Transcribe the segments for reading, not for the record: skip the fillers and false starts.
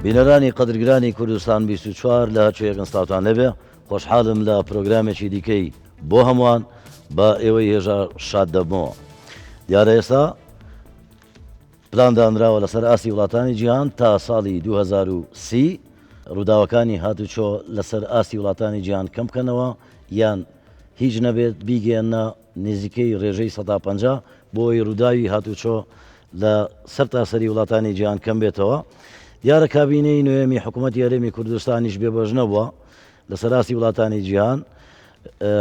بینەرانی قەدرگرانی کوردستان 24 لە هەرچێک ئەستاوتان لەبێ خۆشحاڵم لە پرۆگرامێکی دیکەی بۆ هەمووان بە ئێوەی هێژە شاد دەبمەوە. دیارە ئێستا پلاندانراوە لەسەر ئاسی وڵاتانی جیهان تا ساڵی 2030 ڕووداوەکانی هاتوچۆ لەسەر ئاسی وڵاتانی جیهان کەم بکەنەوە یان هیچ نەبێت بیگەێنە نزیکەی ڕێژەی 150 بۆی ڕووداوی هاتوچۆ لە سەر تاسەری وڵاتانی جیهان کەم بێتەوە. دیارە کابینەی نوێمی حکوومەتی هەرێمی کوردستانیش بێبەژنەبووە لەسەر ئاسی وڵاتانی جیهان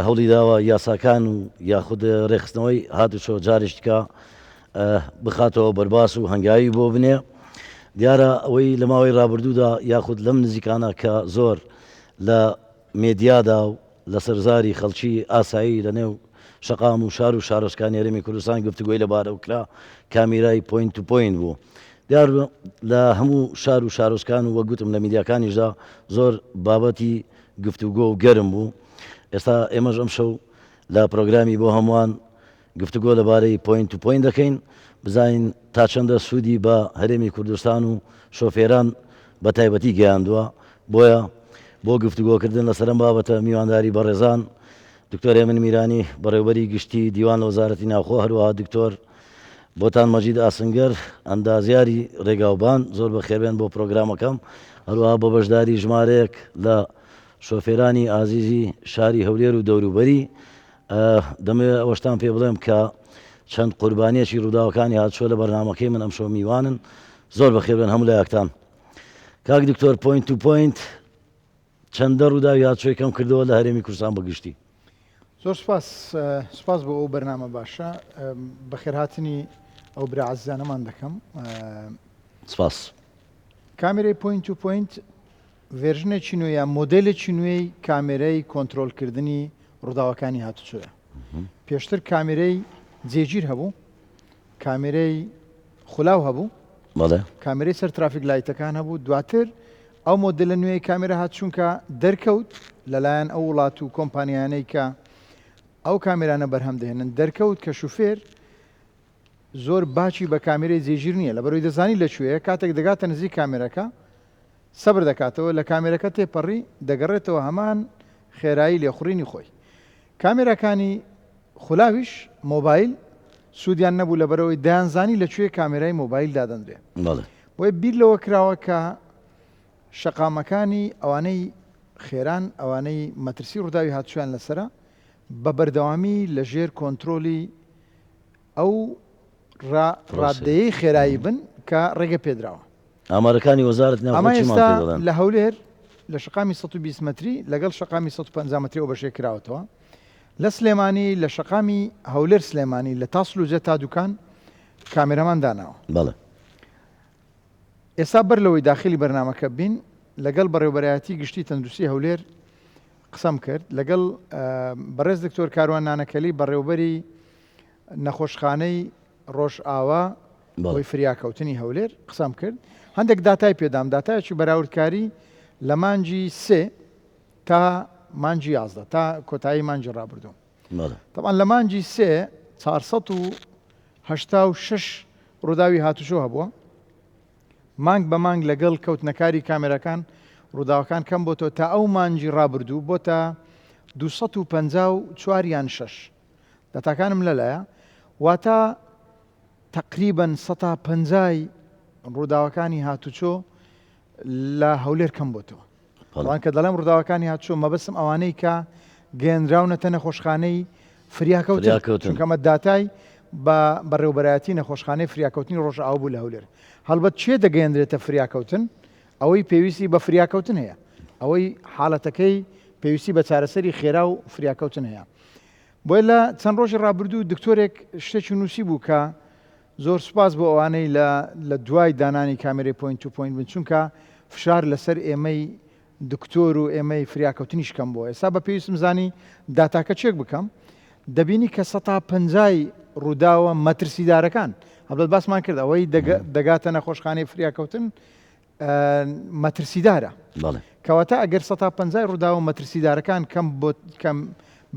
هەوڵی داوە یاساکان و یاخود ڕێخستنەوەی هاتوچۆ جارشتکە بخاتەوە بەرباس و هەنگاوی بۆ بنێ. دیارە ئەوەی لە ماوەی ڕابردوودا یاخود لەم نزیکانە کە زۆر لە مێدیادا و لە سەرزاری خەڵکی ئاسایی لە نێو شەقام و شار و شارۆچکانی هەرێمی کوردستان گفتوگوی لەبارەوە کرا کامیرای پۆینت تو پۆینت بوو. دیار لە هەموو شار و شارۆچکان و وەگوتم لە میدیاکانیشدا زۆر بابەتی گفتوگۆ و گەرم بوو. ئێستا ئێمەش ئەم شەو لە پرۆگرامی بۆ هەمووان گفتوگۆ لەبارەی پۆینت تو پۆینت دەکەین بزانین تا چەندە سوودی بە هەرێمی کوردستان و شۆفێران بە تایبەتی گەیاندووە. بۆیە بۆ گفتوگۆکردن لەسەرم بابەتە میوانداری بەڕێزان دکتۆر ئێمن میرانی بەڕێوەبەری گشتی دیوان لە وەزارەتی ناوخۆ هەروەها دکتۆر بۆتان مەجید ئاسنگەر ئەندازیاری ڕێگاوبان زۆر بە خێربێن بۆ پرۆگرامەکەم هەروەها بە بەشداری ژمارەیەک لە شۆفێرانی ئازیزی شاری هەولێر و دەوروبەری. دەمەوێت ئەوەشتان پێ بڵێم کە چەند قوربانیەکی ڕووداوەکانی هاتوچۆ لە بەرنامەکەی من ئەمشۆ میوانن زۆر بە خێربێن هەموو لایەکتان. کاک دکتۆر پۆینت تو پۆینت چەندە ڕووداوی هاتوچۆی کەم کردەوە لە هەرێمی کوردستان بەگشتی؟ زۆر سپاس بۆ ئەو بەرنامە باشە بەخێرهاتنی ئەو برا عەزیزانەمان دەکەم. سپاس. کامێرەی پۆینت تو پۆینت ڤێرژنێکی نوێ یا مۆدێلێکی نوێی کامێرەی کۆنتترۆلکردنی ڕووداوەکانی هاتوچۆیە. پێشتر کامێرەی جێگیر هەبوو، کامێرەی خولاو هەبوو، کامێرەی سەر ترافیک لایتەکان هەبوو. دواتر ئەو مۆدلە نوێی کامێرە هاتچوونکە دەرکەوت لەلایەن ئەو وڵات و کۆمپانیانەی کە ئەو کامێرانە بەرهەم دەهێنن دەرکەوت کە شوفێر زۆر باچی بە کامێرەی جێگیر نییە لەبەرەوەی دەزانی لەکوێیە کاتێک دەگاتە نزیک کامێرەکە سەبر دەکاتەوە لە کامێرەکە تێپەڕی دەگەڕێتەوە هەمان خێرایی لێخوڕینی خۆی. کامێراکانی خولاویش مۆبایل سوودیان نەبوو لەبەرەوەی دایانزانی لەکوێ کامێرای مۆبایل دادەندرێ. بۆیە بیر لەوە کراوە کە شەقامەکانی ئەوانەی خێران ئەوانەی مەترسی ڕووداوی هاتوچۆیان لەسرە بە بەردەوامی لە ژێر کۆنتترۆلی ئەو ڕادەیەی خێرایی بن کە ڕێگە پێدراوە. ئامارەکانی وەزارەتی ئەمە ئێستا لە هەولێر لە شەقامی 120 متری لەگەڵ شەقامی 150 متری ئەو بەشێ کراوەتەوە. لە سلێمانی لە شەقامی هەولێر سلێمانی لە تاسلوجە تا دوکان کامێرەمان داناوە. ئێستا بەر لەوەی داخلی بەرنامەکە بین لەگەڵ بەڕێوەبەرایەتی گشتی تەندروستی هەولێر قسەم کرد لەگەڵ بەڕێز دکتۆر کاروان نانەکەلی بەڕێوەبەری نەخۆشخانەی ڕۆژئاوا بۆی فریاکەوتنی هەولێر قسەم کرد. هەندێک داتای پێدام داتایەکی بەراوردکاری لە مانجی 3 تا مانجی 11 تا کۆتایی مانجی ڕابردوو. تەمان لە مانجی 3 486 ڕووداوی هاتوچۆ هەبووە. مانگ بە مانگ لەگەڵ کەوتنەکاری کامێرەکان ڕووداوەکان کەم بۆتەوە تا ئەو مانجی ڕابردوو بۆتە 254 یان 6 دەتاکانم لەلایە واتە تقریبەن 150 ڕووداوەکانی هاتوچۆ لە هەولێر کەم بۆتەوە. بەڵام کە دەڵێم ڕووداوەکانی هاتوچۆ مەبەستم ئەوانەی کە گەێنراونەتە نەخۆشخانەی فریاکەوتن چونکەمە داتای بە بەڕێوەبەرایەتی نەخۆشخانەی فریاکەوتنی ڕۆژئاوا بوو لە هەولێر. هەڵبەت چێ دەگەیەندرێتە فریاکەوتن؟ ئەوەی پێویستی بە فریاکەوتن هەیە، ئەوەی حاڵەتەکەی پێویستی بە چارەسەری خێرا و فریاکەوتن هەیە. بۆیە لە چەند ڕۆژی ڕابردوو دکتۆرێک شتێکی نووسی بوو کە زۆر سوپاس بۆ ئەوانەی لە دوای دانانی کامێرەی پۆینت تو پۆینت بن چونکە فشار لەسەر ئێمەی دکتۆر و ئێمەی فریاکەوتنیش کەم بووە. ئێستا بە پێویستم زانی داتاکە چێک بکەم دەبینی کە 150 ڕووداوە مەترسیدارەکان هەبڵێت باسمان کرد ئەوەی دەگاتە نەخۆشخانەی فریاکەوتن مەترسیدارە کەواتە ئەگەر 150 ڕووداوە مەترسیدارەکان کەم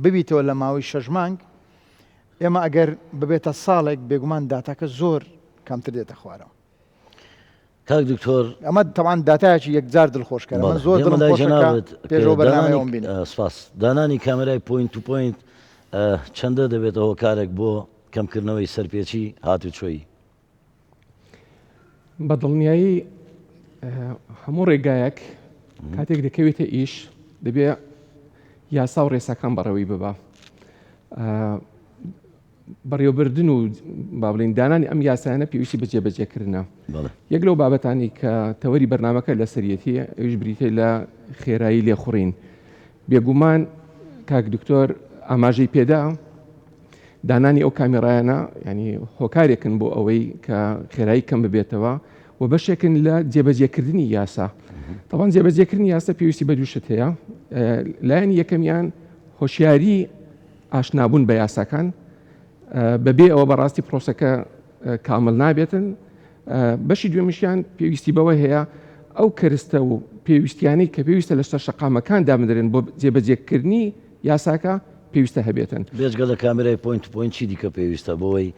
ببیتەوە لە ماوەی 6 مانگ ئێمە ئەگەر ببێتە ساڵێک بێگومان داتاکە زۆر کەمتر دێتە خوارەوە. کاک دکتۆر ئەمە تەوان داتایەکی یەکجار دڵخۆشکە من زۆر دڵخۆشەکە پێشەوە بەرنامەیەوم بینێ سپاس دانانی کامێرای پوینت تو پوینت چەندە دەبێتەوە کارێک بۆ کەمکردنەوەی سەرپێچی هاتوچۆیی بە دڵنیایی هەموو ڕێگایەک کاتێک دەکەوێتە ئیش دەبێ یاسا و ڕێساکان بەڕێوەی ببە بەڕێوەبردن و با بڵین دانانی ئەم یاسایانە پێویستی بە جێبەجێکردنە یەک لەو بابەتانی کە تەوەری بەرنامەکە لە سەرەتی ئەویش بریتێ لە خێرایی لێخوڕین بێگومان کاک دکتۆر ئاماژەی پێدا دانانی ئەو کامێرایانە ینی هۆکارێکن بۆ ئەوەی کە خێرایی کەم ببێتەوە و بەشێکن لە جێبەجێکردنی یاسا تەوان جێبەجێکردنی یاسا پێویستی بە دووشت هەیە لایەن یەکەمیان هۆشیاری ئاشنابوون بە یاساکان بەبێ ئەوە بەڕاستی پرۆسەکە کامل نابێتن بەشی دوێمیشیان پێویستی بەوە هەیە ئەو کەرستە و پێویستیانی کە پێویستە لە سەرشەقامەکان دامدرێن بۆ جێبەجێکردنی یاساکە پێویستە هەبێتن بێژگە لە کامێرای پوینت پوینت چی دیکە پێویستە بۆی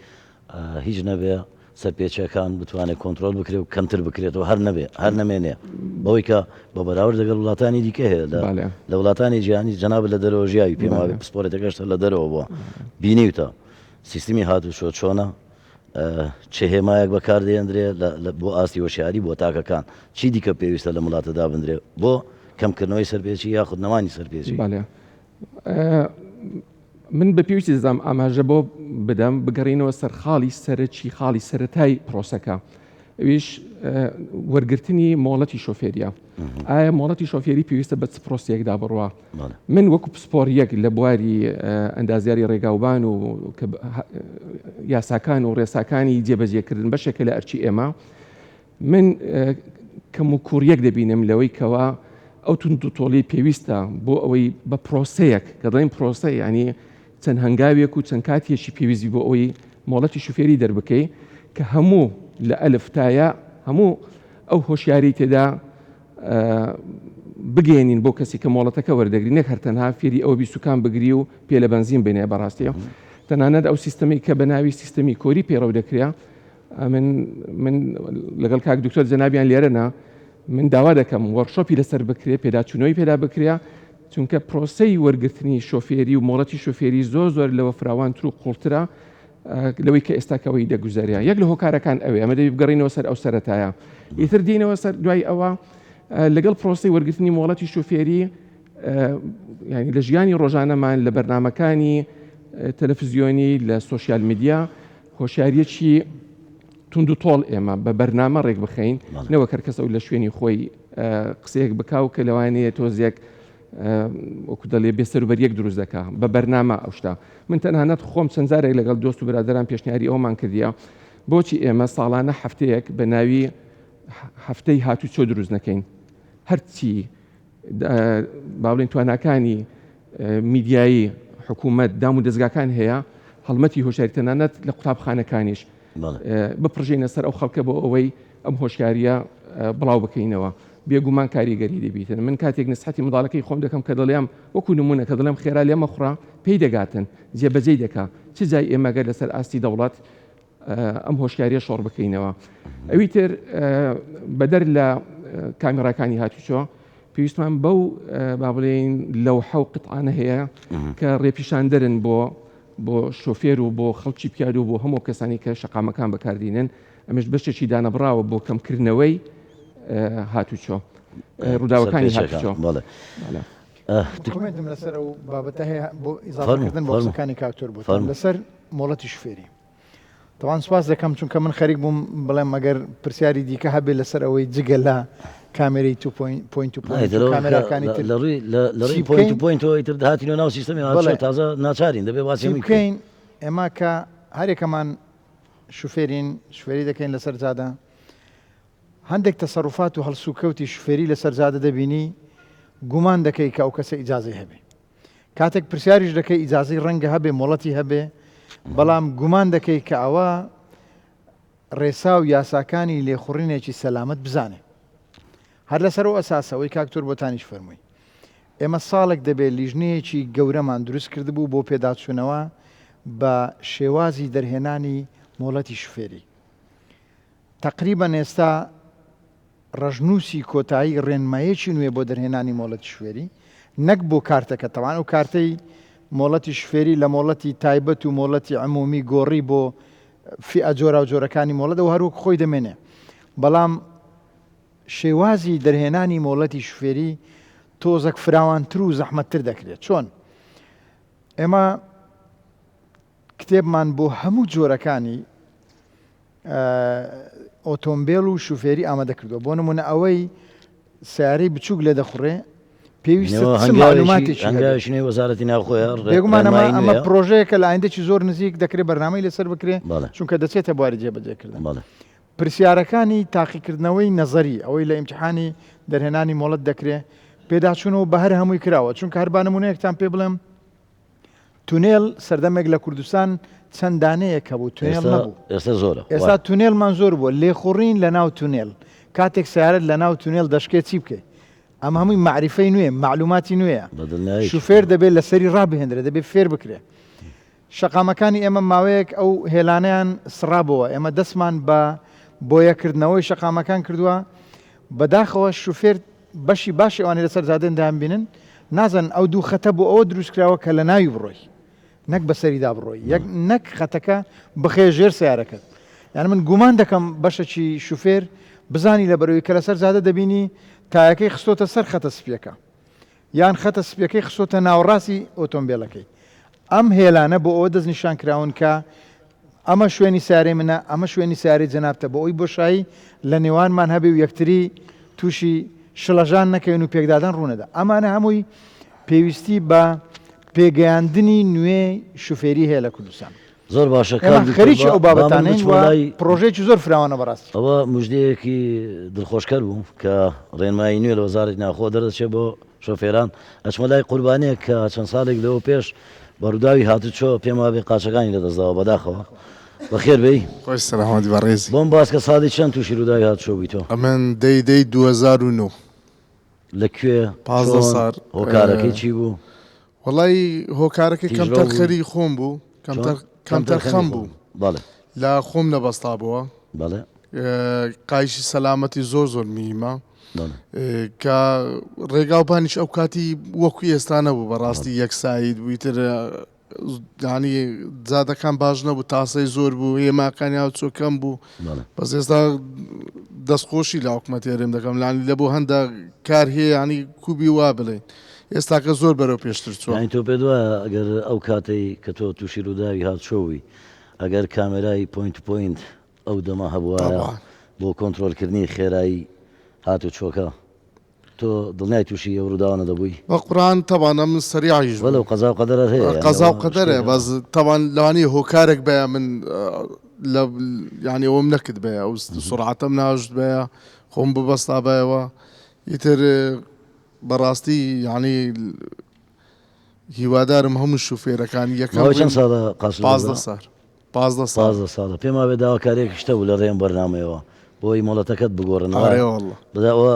هیچ نەبێ سەرپێچەکان بتوانێت کۆنتترۆل بکرێت و کەمتر بکرێتەوە هەر نەمێنێ بەوەی کە بە بەراورد دەگەڵ وڵاتانی دیکە هەیە لە وڵاتانی جیهانی جەناب لە دەرەوە ژیاوی پێم وایە پسپۆرێتەکەشتە لە دەرەوە بووە بینیوتە سیستمی هاتوچۆ چۆنە چه هێمایەک بەکاردێنرێ بۆ ئاستی وەشیاری بۆ تاکەکان چی دیکە پێویستە لە وڵاتەدا بندرێ بۆ کەمکردنەوەی سەرپێچی یاخود نەوانی سەرپێچی من بە پێویستی دەزانم ئاماژە بۆ بدەم بگەڕینەوە سەر خاڵی سەرچی خاڵی سەرەتای پرۆسەکە ئەویش وەرگرتنی مۆڵەتی شۆفێریە ئایا مۆڵەتی شۆفێری پێویستە بە چ پرۆسیەکدا بڕوە من وەکو پسپۆریەک لە بواری ئەندازیاری ڕێگاوبان و یاساکان و ڕێساکانی جێبەجێکردن بەشێکە لە ئەرچی ئێمە من کەم و کوڕیەک دەبینم لەوەی کەوا ئەو تۆڵی پێویستە بۆ ئەوەی بە پرۆسەیەک کە دەڵێن پرۆسە ینی چەند هەنگاوێک و چەند کاتێکی پێویستی بۆ ئەوەی مۆڵەتی شوفێری دەربکەی کە هەموو لە ئەلفتایە هەموو ئەو هۆشیاری تێدا بگەێنین بۆ کەسی کە مۆڵەتەکە وەردەگری نەک هەرتەنها فێری ئەو بیسوکان بگری و پێ لە بەنزین بێنێ بەڕاستیە تەنانەت ئەو سیستەمی کە بە ناوی سیستەمی کۆری پێڕەو دەکرێ من لەگەڵ کاک دکتۆر جەنابیان لێرەنا من داوا دەکەم وەرشۆپی لەسەر بکرێ پێداچوونەوەی پێدا بکرێ چونکە پرۆسەی وەرگرتنی شۆفێری و مۆڵەتی شۆفێری زۆر لەوە فراوانتر و قوڵترە لەوەی کە ئێستاکەوەی دەگوزاریە یەک لە هۆکارەکان ئەوێ ئەمە دەبی بگەڕینەوە سەر ئەو سەرەتایە ئیتر دینەوە سەر دوای ئەوە لەگەڵ پرۆسەی وەرگرتنی مۆڵەتی شۆفێری ینی لە ژیانی ڕۆژانەمان لە بەرنمەکانی تەلەڤیزیۆنی لە سۆشیال میدیا هۆشیاریەکی تونند و تۆڵ ئێمە بە بەرنامە ڕێک بخەین نەوە کەرکەسە و لە شوێنی خۆی قسەیەک بکاو کە لەوانەیە تۆزێک وەکو دەڵێ بێسەروبەریەک دروست دەکا بە بەرنامە ئەوشتا من تەنانەت خۆم چەند جارێک لەگەڵ دۆست و برادەران پێشنیاری ئەومان کردیە بۆچی ئێمە ساڵانە هەفتەیەک بە ناوی هەفتەی هاتوچۆ دروست نەکەین هەرچی باڵین تواناکانی میدیایی حکوومەت دام و دەستگاکان هەیە هەڵمەتی هۆشیاری تەنانەت لە قوتابخانەکانیش بپڕژینە سەر ئەو خەڵکە بۆ ئەوەی ئەم هۆشیاریە بڵاو بکەینەوە بێگومان کاریگەری دەبیتن من کاتێک نسحەتی منداڵەکەی خۆم دەکەم کە دەڵێم وەکو نمونە کە دەڵێم خێرا لێمە خوڕا پێی دەگاتن جێبەجێی دەکا چ جای ئێمەگەر لەسەر ئاستی دەوڵەت ئەم هۆشیاریە شۆڕ بکەینەوە ئەوی تر بەدەر لە کامێراکانی هاتوچۆ پێویستمان بەو با بڵێن لەو حەو قطعانە هەیە کە ڕێپیشاندەرن بۆ شۆفێر و بۆ خەڵکی پیاد و بۆ هەموو کەسانی کە شەقامەکان بەکاردێنن ئەمەش بەشێکی دانەبراوە بۆ کەمکردنەوەی هاتوچۆ ڕووداوەکانی هاتوچۆ دوکمنتم لەسەر ئەو بابەتە هەیە بۆ ئیزافەکردن بۆ قسەکانی کاکتۆر بوو لەسەر مۆڵەتی شوفێری تەوان سواز دەکەم چونکە من خەریک بووم بڵێم مەگەر پرسیاری دیکە هەبێ لەسەر ئەوەی جگە لە کامێرەی کامێراکانی لەڕی پوینتەوە ئیتر هاتینەوە ناو سیستەمی تازە ناچارین دەبێ باسی بکەین ئێمە کە هەرێکەمان شوفێری دەکەین لەسەر جادە هەندێک تەسەڕوفات و هەڵسوکەوتی شوفێری لەسەر جادە دەبینی گومان دەکەی کە ئەو کەسە ئیجازەی هەبێ کاتێک پرسیاریش دەکەی ئیجازەی ڕەنگە هەبێ مۆڵەتی هەبێ بەڵام گومان دەکەی کە ئەوە ڕێسا و یاساکانی لێخوڕینێکی سەلامەت بزانێ هەر لەسەرەوە ئەساسەوەی کاکتۆر بۆتانیش فەرمووی ئێمە ساڵێک دەبێت لیژنەیەکی گەورەمان دروست کردبوو بۆ پێداچوونەوە بە شێوازی دەرهێنانی مۆڵەتی شوفێری تقریبا ئێستا ڕژنووسی کۆتایی ڕێنمایەکی نوێ بۆ دەرهێنانی مۆڵەتی شوێری نەک بۆ کارتەکە تەوان و کارتەی مۆڵەتی شوێری لە مۆڵەتی تایبەت و مۆڵەتی عمومی گۆڕی بۆ فئە جۆرا و جۆرەکانی مۆڵەت و هەروەک خۆی دەمێنێ بەڵام شێوازی دەرهێنانی مۆڵەتی شوێری تۆزێک فراوانتر و زەحمەتتر دەکرێت چۆن ئێمە کتێبمان بۆ هەموو جۆرەکانی ئۆتۆمبیل و شوفێری ئامادە کردووە بۆ نمونە ئەوەی سیارەی بچووک لێ دەخوڕێ پێویستە هەنگاویشنەی وەزارەتی ناوخۆیان بێگومان ئەمە پرۆژەیەکە لە ئایندێکی زۆر نزیک دەکرێت بەرنامەی لەسەر بکرێ چونکە دەچێتە بواری جێبەجێکردن پرسیارەکانی تاقیکردنەوەی نەزەری ئەوەی لە ئیمتحانی دەرهێنانی مۆڵەت دەکرێت پێداچوونەوە بە هەر هەمووی کراوە چونکە هەر بانمونەیەکتان پێ بڵێم تونێل سەردەمێک لە کوردستان چەند دانەیەک هەبوو تونێل نەبوو ئێستا تونێلمان زۆر بووە لێخوڕین لە ناو تونێل کاتێک سیارەت لە ناو تونێل دەشکێت چی بکەیت ئەمە هەمووی معریفەی نوێ معلوماتی نوێیە شوفێر دەبێت لەسەری ڕابهێنرێت دەبێت فێر بکرێت شەقامەکانی ئێمە ماوەیەک ئەو هێلانیان سڕابەوە ئێمە دەستمان بە بۆیەکردنەوەی شەقامەکان کردووە بەداخەوە شوفێر بەشی باشی ئەوانەی لەسەر زادەندایان بینن نازان ئەو دوو خەتە بۆ ئەوە دروستکراوە کە لە ناوی بڕۆی نەک بەسەریدا بڕۆی نەک خەتەکە بخێژێر سیارەکەت یعنی من گومان دەکەم بەشەکی شوفێر بزانی لە بەرەوەی کە لەسەر زادە دەبینی تایەکەی خستۆتە سەر خەتە سپیەکە یان خەتە سپیەکەی خستۆتە ناوەڕاستی ئۆتۆمبیلەکەی ئەم هێلانە بۆ ئەوە دەستنیشان کراون کە ئەمە شوێنی سیارەی منە ئەمە شوێنی سیارەی جەنابتە بۆ ئەوی بۆشایی لە نێوانمان هەبێ و یەکتری تووشی شڵەژان نەکەین و پێکدادان ڕوونەدا ئەمانە هەمووی پێویستی بە پێگەیاندنی نوێ شوفێری هەیە لە کوردستان زۆر باشە خەریکی ئەو بابەتانەی پرۆژەیەکی زۆر فراوانە بەڕاستی ئەوە مژدەیەکی دڵخۆشکەر بوو کە ڕێنمایی نوێ لە وەزارەتی ناوخۆ دەردەچێت بۆ شۆفێران ئەچمە لای قوربانەیە کە چەند ساڵێک لەوە پێش بەڕووداوی هاتوچۆ پێم وابێ قاچەکانی لەدەستداوە بەداخەوە بەخێر بێی خۆش سەلامەتی بەڕێزی بۆم باسکە ساڵی چەند تووشی ڕووداوی هاتوچۆ بوویتەوە ئەمن دەی 2009 لەکوێ هۆکارەکەی چی بوو وەڵی هۆکارەکەی کەمتەر خەری خۆم بوو کەمتەر خەم بوو لە خۆم نەبەستا بووە قایشی سەلامەتی زۆر میمە کە ڕێگاوپانیش ئەو کاتی وەکو ئێستا نەبوو بەڕاستی یەکسایید بوویتر ینی جادەکان باش نەبوو تاسەی زۆر بوو هێماکانی هاوچۆ کەم بوو بەس ئێستا دەستخۆشی لە حکومەتێرم دەکەم لانی لە بۆ هەندە کار هەیە ینی کوبی وا بڵێن ئێستاکە زۆر بەرەو پێشتر چوە تۆ پێ دووە ئەگەر ئەو کاتەی کە تۆ تووشی ڕووداوی هاتشۆوی ئەگەر کامێرای پوینت ئەو دەما هەبووە بۆ کۆنتترۆلکردنی خێرایی هاتو چۆکە تۆ دڵنیای تووشی ئەو ڕووداوانە دەبووی بە قورآن تەوانە من سەریعیش بەڵێ قەزا و قەدەر هەیە قەزا و قەدەرێ بەس تەوان لەوانی هۆکارێک بەیە من ینی ئەوم نەکرد بەیە ئەو سرعەتەم ناژت بەیە خۆم ببەستا بەیەوە ئیتر بەڕاستی ینی هیوادارم هەموو شوفێرەکانی یەکەم ساڵە پازدە ساڵە پێم وابێ داواکارێکی شتە بوو لە ڕێم بەرنامەیەوە بۆی مۆڵەتەکەت بگۆڕنەوە بەداوە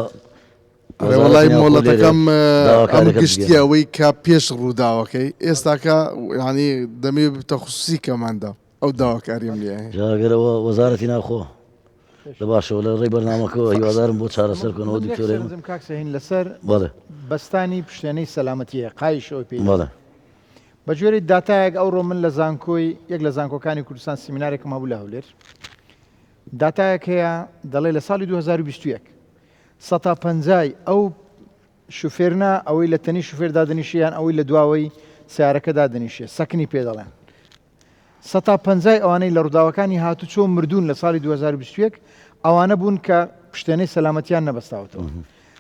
وڵی مۆڵەتەکەم ئەم گشتی ئەوەی کە پێش ڕووداوەکەی ئێستاکە ینی دەمێ بتە خوسوسی کەماندا ئەو داواکاریم لێ جاگەرەوە وەزارەتی ناوخۆ لە باشەوە لە ڕێی بەرنامەکەەوە هیوادارم بۆ چارەسەر کۆنەوە دیکتۆرێن کاکسەهین لەسەر بەستانی پشتێنەی سەلامەتیە قایشەوە پێی بە جۆری داتایەک ئەوڕۆ من لە زانکۆی یەک لە زانکۆکانی کوردستان سیمینارێکم هەبوو لە هەولێر داتایەک هەیە دەڵێ لە ساڵی 2021 150 ئەو شوفێرنا ئەوەی لە تەنی شوفێر دادنیشیان ئەوەی لە دواوەی سیارەکە دادنیشێ سەکنی پێ دەڵێن 150 ئەوانەی لە ڕووداوەکانی هاتوچۆ مردوون لە ساڵی 2021 ئەوانە بوون کە پشتێنەی سەلامەتیان نەبەستاوەتەوە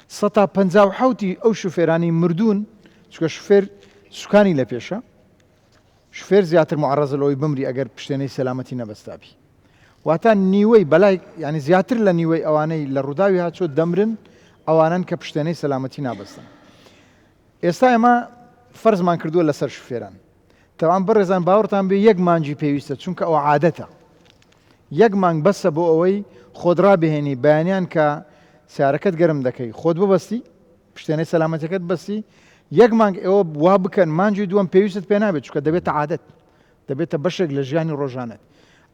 157 ئەو شوفێرانی مردوون چکە شوفێر سوکانی لە پێشە شوفێر زیاتر معڕەزە لەوەی بمری ئەگەر پشتێنەی سەلامەتی نەبەستابی واتە نیوەی بەلای ینی زیاتر لە نیوەی ئەوانەی لە ڕووداوی هاتچۆ دەمرن ئەوانن کە پشتێنەی سەلامەتی نابەستن ئێستا ئێمە فەرزمان کردووە لەسەر شوفێران تەوان بەڕێزان باوەڕتان بێ یەک مانجی پێویستە چونکە ئەو عادەتە یەک مانگ بەسە بۆ ئەوەی خۆدرا بهێنی بەیانیان کە سیارەکەت گەرم دەکەی خۆت ببەستی پشتێنەی سەلامەتیەکەت بەستی یەک مانگ ئێوە وا بکەن مانجی دووەم پێویستت پێ نابێت چونکە دەبێتە عادەت دەبێتە بەشێک لە ژیانی ڕۆژانت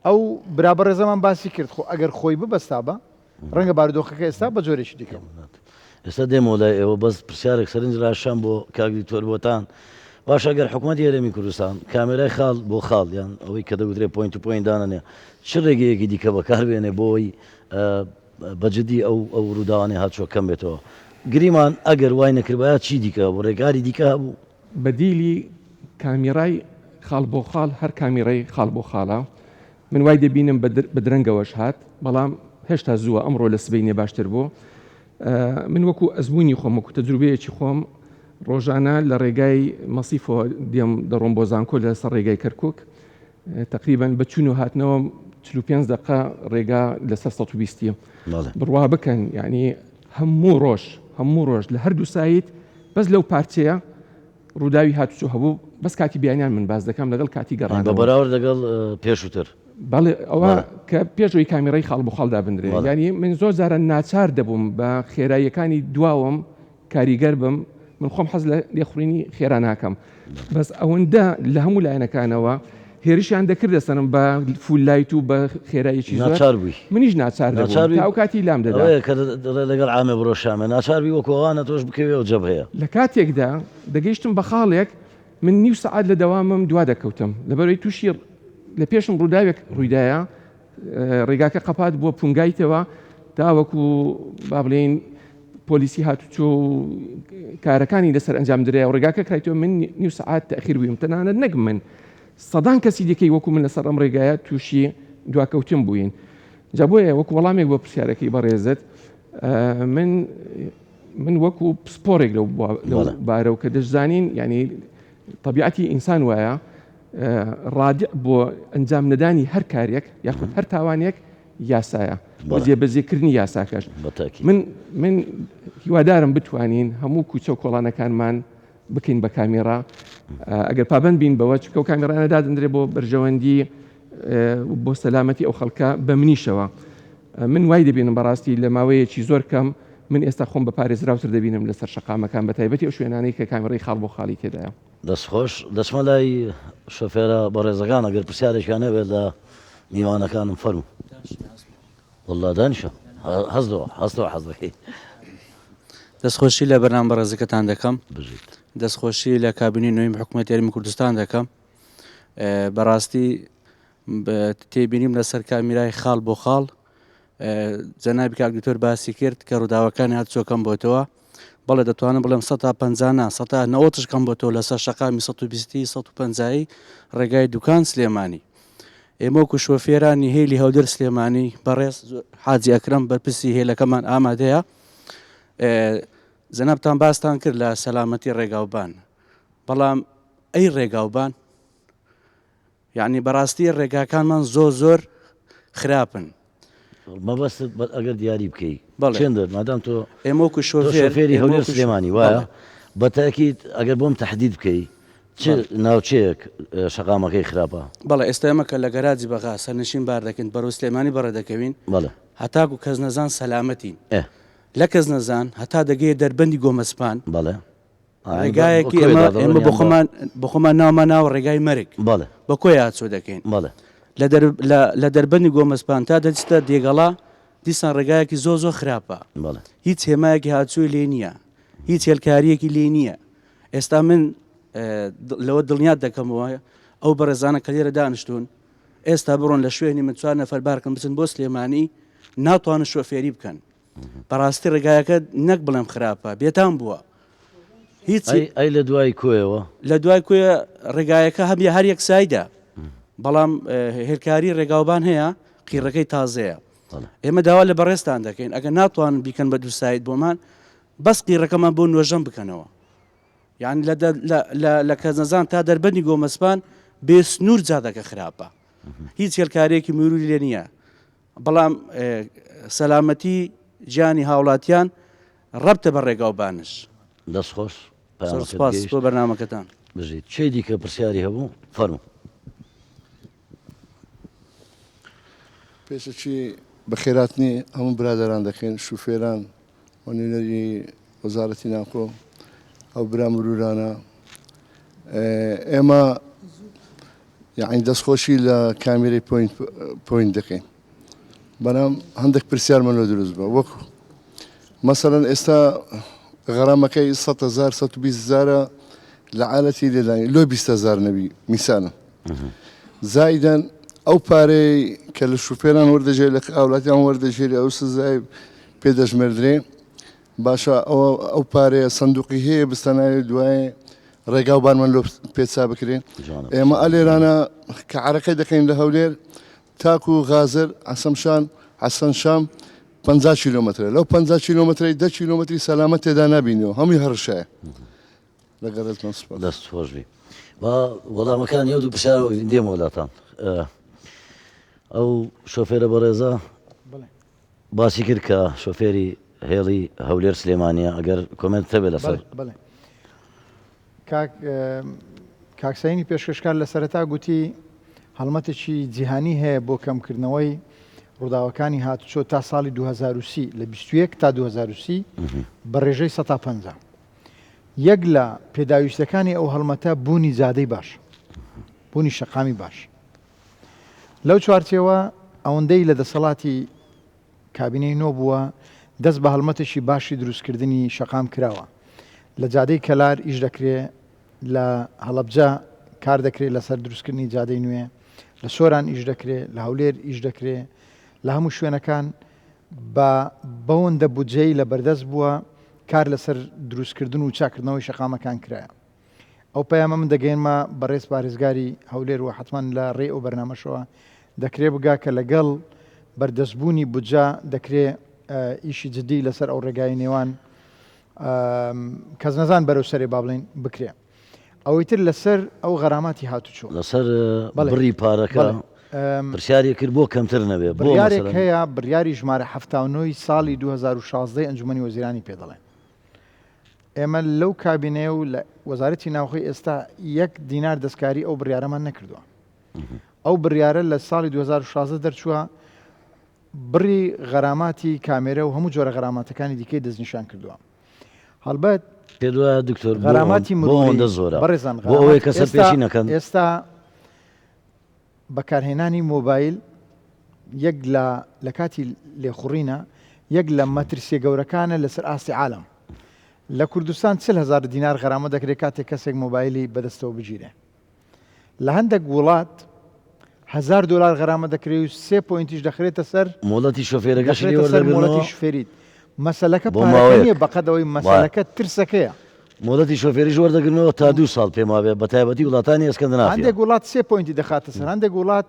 ئەو برابەڕێزەمان باسی کرد خۆ ئەگەر خۆی ببەستا بە ڕەنگە بارودۆخەکە ئێستا بە جۆرێکی دیکە ئێستا دێمەوە لای ئێوە بەس پرسیارێک سەرنج ڕاشان بۆ کاگریتۆر بۆتان باش ئەگەر حکوومەت هێرێمی کوردستان کامێرای خاڵ بۆ خاڵ یان ئەوەی کە دەگوترێ پوینت و پوین دانەنێ چ ڕێگەیەکی دیکە بەکاربێنێ بۆی بەجددی ئەو ڕووداوانێ هاتچۆ کەم بێتەوە گریمان ئەگەر وای نەکردبایە چی دیکە بۆ ڕێگاری دیکە هەبوو بەدیلی کامیرای خاڵ بۆ خاڵ هەر کامیرای خاڵ بۆ خاڵە من وای دەبینم بە درەنگەوەش هات بەڵام هێشتا زووە ئەمڕۆ لە سبەینێ باشتر بوو من وەکو ئەزمموی خۆم وەکو تەجروبەیەکی خۆم ڕۆژانە لە ڕێگای مەسیفەوە دێم دەڕۆم بۆ زانکۆ لەسەر ڕێگای کەرکک تقریبان بەچون و هاتنەوە 45 دقه ڕێگا لەسەر 120 بڕوا بکەن یعنی هەموو ڕۆژ لە هەردوو سایت بەس لەو پارچەیە ڕووداوی هاتوچۆ هەبوو بەس کاتی بیانیان من باز دەکەم لەگەڵ کاتی گەڕان بە بەراورد لەگەڵ پێشووتر بەڵێ ئەوە کە پێشەوەی کامیرای خاڵ بۆ خاڵدا بندرێ ینی من زۆر جارە ناچار دەبووم بە خێراییەکانی دواوم کاریگەر بم من خۆم حەز لە لێخوڕینی خێرا ناکەم بەس ئەوەندە لە هەموو لایەنەکانەوە هێرشیان دەکرد دەسەنم بە فولایت و بە خێراییکی ناچار بووی منیش ناچار دەبووم ئەو کاتی لام دەدا لەگەڵ عامێ بڕۆشامە ناچاربی وەکووانە تۆش بکەوێ و جەب هەیە لە کاتێکدا دەگەیشتم بە خاڵێک من نیو سعات لە دەوامم دوا دەکەوتم لەبەرەوەی تووشی لە پێشم ڕووداوێک ڕوویدایە ڕێگاکە قەپات بووە پونگایتەوە تاوەکو با بڵێن پۆلیسی هاتوچۆ کارەکانی لەسەر ئەنجام درێ و ڕێگاکە کرایتەوە من نیو سعات تەخیر بوویم تەنانەت نەک من سەدان کەسی دیکەی وەکو من لەسەر ئەم ڕێگایە تووشی دواکەوتم بووین جا بۆیە وەکو وەڵامێک بۆ پرسیارەکەی بەڕێزت من وەکو پسپۆرێک لەو بارە و کە دەشزانین ینی طبیعەتی ئینسان وایە ڕادع بۆ ئەنجام نەدانی هەر کارێک یاخود هەر تاوانێک یاسایە بۆ جێبەجێکردنی یاساکەش من هیوادارم بتوانین هەموو کوچە و کۆڵانەکانمان بکەین بە کامێرا ئەگەر پابند بین بەوە چکە و کامێرانەدا دەندرێ بۆ بەرژەوەندی بۆ سەلامەتی ئەو خەڵکە بە منیشەوە من وای دەبینم بەڕاستی لە ماوەیەکی زۆر کەم من ئێستا خۆم بە پارێزراوتر دەبینم لەسەر شەقامەکان بە تایبەتی ئەو شوێنانەی کە کامێرەی خاڵ بۆ خاڵی تێدایە دەستخۆش دەچمە لای شۆفێرە بەڕێزەکان ئەگەر پرسیارێکیان هەبێت لە میوانەکانم فەرموو وەڵڵا دانیشە هەستەوە حەز دەکەی دەستخۆشی لە بەرنامە بەڕێزەکەتان دەکەم دەستخۆشی لە کابینی نوێی حکوومەت یاریمی کوردستان دەکەم بەڕاستی تێبینیم لەسەر کامیرای خاڵ بۆ خاڵ جەنابی کاگریتۆر باسی کرد کە ڕووداوەکانی هاتوچۆ کەم بۆتەوە بەڵێ دەتوانم بڵێم 150 کەم بۆتەوە لەسەر شەقامی 120 ڕێگای دوکان سلێمانی ئێمە وەکو شۆفێرانی هێلی هەولێر سلێمانی بەڕێز حاجی ئەکرەم بەرپرسی هێلەکەمان ئامادەیە جەنابتان باستان کرد لە سەلامەتی ڕێگاوبان بەڵام ئەی ڕێگاوبان یعنی بەڕاستی ڕێگاکانمان زۆر خراپن مەبەست ئەگەر دیاری بکەی چێندر مادام تۆ ئێمە وەکو شۆفێری هەولێر سلێمانی وایە بە تاکید ئەگەر بۆم تەحدید بکەی ناوچەیەک شەقامەکەی خراپە بەڵێ ئێستا ئێمە کە لە گەراجی بەغا سەرنشین بار دەکەین بەرەو سلێمانی بەڕێ دەکەوین هەتاکو کەس نەزان سەلامەتین لە کەس نەزان هەتا دەگەیە دەربەندی گۆمەسپان ڕێگایەکی ئێمە بۆ خۆمان ناومان ناوە ڕێگای مەرگ بە کۆی هاتچۆ دەکەین لە دەربەندی گۆمەسپان تا دەچتە دێگەڵا دیسان ڕێگایەکی زۆر خراپە هیچ هێمایەکی هاتچۆی لێ نییە هیچ هێلکاریەکی لێ نییە ئێستا من لەوە دڵنیات دەکەمەوە ئەو بەڕێزانە کە لێرە دانیشتون ئێستا بڕۆن لە شوێنی من 4 نەفەر بارکەم بچن بۆ سلێمانی ناتوانن شۆفێری بکەن بەڕاستی ڕێگایەکە نەک بڵێم خراپە بێتان بووە هیچ ئەی لە دوای کۆیەوە لە دوای کوێ ڕێگایەکە هەبیە هەر یەک سایدا بەڵام هێرکاری ڕێگاوبان هەیە قیڕەکەی تازەیە ئێمە داوا لە بەڕێستان دەکەین ئەگەر ناتوانن بیکەن بە دوو سایت بۆمان بەس قیڕەکەمان بۆ نوێژەم بکەنەوە یعنی لە کەزنەزان تا دەربەندی گۆمەسپان بێ سنوور جادەکە خراپە هیچ هێلکارێکی میروری لێ نییە بەڵام سەلامەتی ژیانی هاوڵاتیان ڕەبتە بە ڕێگاوبانش دەستخۆش سپاس بۆ بەرنامەکەتان بژیت چێ دیکە پرسیاری هەبوو فەرموو پێشەچی بەخێراتنی هەموو برادەران دەکەین شوفێران وەنوێنەری وەزارەتی ناوکۆ ئەو برا مرورانە ئێمە یعنی دەستخۆشی لە کامێرەی پوینت دەکەین بەنام هەندێک پرسیارمان لە دروست بە وەکو مەسەڵەن ئێستا غەرامەکەی 100,000 120,000 لە عالەتی لێدانی لۆ 20,000 نەبی میسانە زایدەن ئەو پارەی کە لە شوفێران وەردەژێت لە ئاوڵاتیان وەردەژێری ئەو سزای پێدەژمێردرێ باشە ئەو پارەیە سندوقی هەیە بستانای دوای ڕێگا و بارمان لۆ پێچا بکرێن ئێمە ئەلێرانە کە عەرەکەی دەکەین لە هەولێر تاکو و غازر عەسەمشان حەسەنشام 50 کیلۆمەترە لەو 50 کیلۆمەتری 10 کیلۆمەتری سەلامەت تێدا نبینەوە هەمووی هەڕشایە لەگەڕێتمان سوپاس دەست خۆشبی وەڵامەکان یەو دوو پرسیارەوە دێمە وڵاتان ئەو شۆفێرە بەڕێزە باسی کرد کە شۆفێری هێڵی هەولێر سلێمانیە ئەگەر کۆمنت هەبێ لەسەر کاکسینی پێشکەشکار لە سەرەتا گوتی هەڵمەتێکی جیهانی هەیە بۆ کەمکردنەوەی ڕووداوەکانی هاتوچۆ تا ساڵی 2030 لە 21 تا 2030 بە ڕێژەی 150 یەک لە پێداویستەکانی ئەو هەڵمەتە بوونی زادەی باش بوونی شەقامی باش لەو چوارچێوە ئەوەندەی لە دەسەڵاتی کابینەی نۆ بووە دەست بە هەڵمەتێکی باشی دروستکردنی شەقام کراوە لە جادەی کەلار ئیش دەکرێت لە هەڵەبجە کار دەکرێت لەسەر دروستکردنی جادەی نوێ لە سۆران ئیش دەکرێت لە هەولێر ئیش دەکرێت لە هەموو شوێنەکان بە بەوەندە بودجەی لە بەردەست بووە کار لەسەر دروستکردن و چاکردنەوەی شەقامەکان کرایە ئەو پەیامە من دەگەێنمە بەڕێز پارێزگاری هەولێر و حتمما لە ڕێ ئەو بەرنامەشەوە دەکرێت بگا کە لەگەڵ بەردەستبوونی بودجە دەکرێت ئیشی جدی لەسەر ئەو ڕێگای نێوان کەس نەزان بەرەو سەرێ با بڵین بکرێ ئەوەی تر لەسەر ئەو غەراماتی هاتوچۆ لەسەر بڕی پارەکە پرسیاری کرد بۆ کەمتر نەبێ بڕیارێک هەیە بڕیاری ژمارە 79 ساڵی 2016 ئەنجومەنی وەزیرانی پێدەڵێن ئێمە لەو کابینەیە و لە وەزارەتی ناوخۆی ئێستا 1 دینار دەستکاری ئەو بڕیارەمان نەکردووە ئەو بڕیارە لە ساڵی 2016 دەرچووە بڕی غەراماتی کامێرە و هەموو جۆرە غەراماتەکانی دیکەی دەستنیشان کردووە هەڵبەت پێدوایە دکتۆر غەراماتی بۆ زۆرە بەڕێزان بۆ ئەوەی کەسە پێشی نەکەن ئێستا بەکارهێنانی مۆبایل یەک لە کاتی لێخوڕینە یەک لە مەترسیە گەورەکانە لەسەر ئاستی عالم لە کوردستان 40,000 دینار غەرامە دەکرێت کاتێک کەسێک مۆبایلی بەدەستەوە بگیرێ لە هەندێک وڵات 1000 دلار غەرامە دەکرێت و 3 پوینتیش دەخرێتە سەر مۆڵەتی شۆفێرەکەشی مۆڵەتی شوفێریت مەسەلەکە پارەکە بەقەدەوەی مەسەلەکە ترسەکەیە مۆڵەتی شۆفێریش وەردەگرنەوە تا 2 ساڵ پێماوێ بە تایبەتی وڵاتانی ئەسکەندناڤیا هەندێک وڵات 3 پوینتی دەخاتە سەر هەندێک وڵات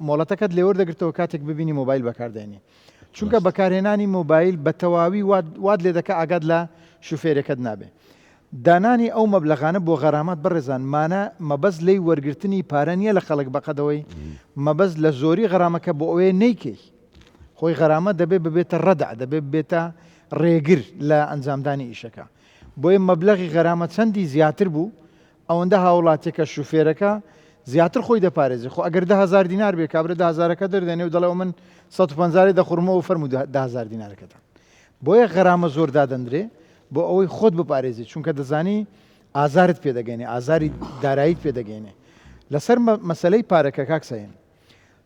مۆڵەتەکەت لێوەردەگرتەوە کاتێک ببینی مۆبایل بەکاردێنی چونکە بەکارهێنانی مۆبایل بە تەواوی واد لێ دەکە ئاگات لە شوفێرەکەت نابێ دانانی ئەو مەبلەغانە بۆ غەرامات بەڕێزان مانە مەبەست لی وەرگرتنی پارە نییە لە خەڵک بەقەدەوەی مەبەست لە زۆری غەرامەکە بۆ ئەوەیە نەیکەی خۆی غەرامە دەبێت ببێتە ڕەدع دەبێت ببێتە ڕێگر لە ئەنجامدانی ئیشەکە بۆیە مەبلەغی غەرامە چەندی زیاتر بوو ئەوەندە هاوڵاتێکە شوفێرەکە زیاتر خۆی دەپارێزی خۆ ئەگەر 10,000 دینار بێ کابرا 10,000ەکە دەردێنێ و دەڵێ من 150 دەخورمەوە و فەرموو 10,000 دینارەکەتان بۆیە غەرامە زۆر دادەندرێ بۆ ئەوەی خۆت بپارێزی چونکە دەزانی ئازارت پێدەگەێنێ ئازاری داراییت پێدەگەێنێ لەسەر مەسلەی پارەکە کاکسەین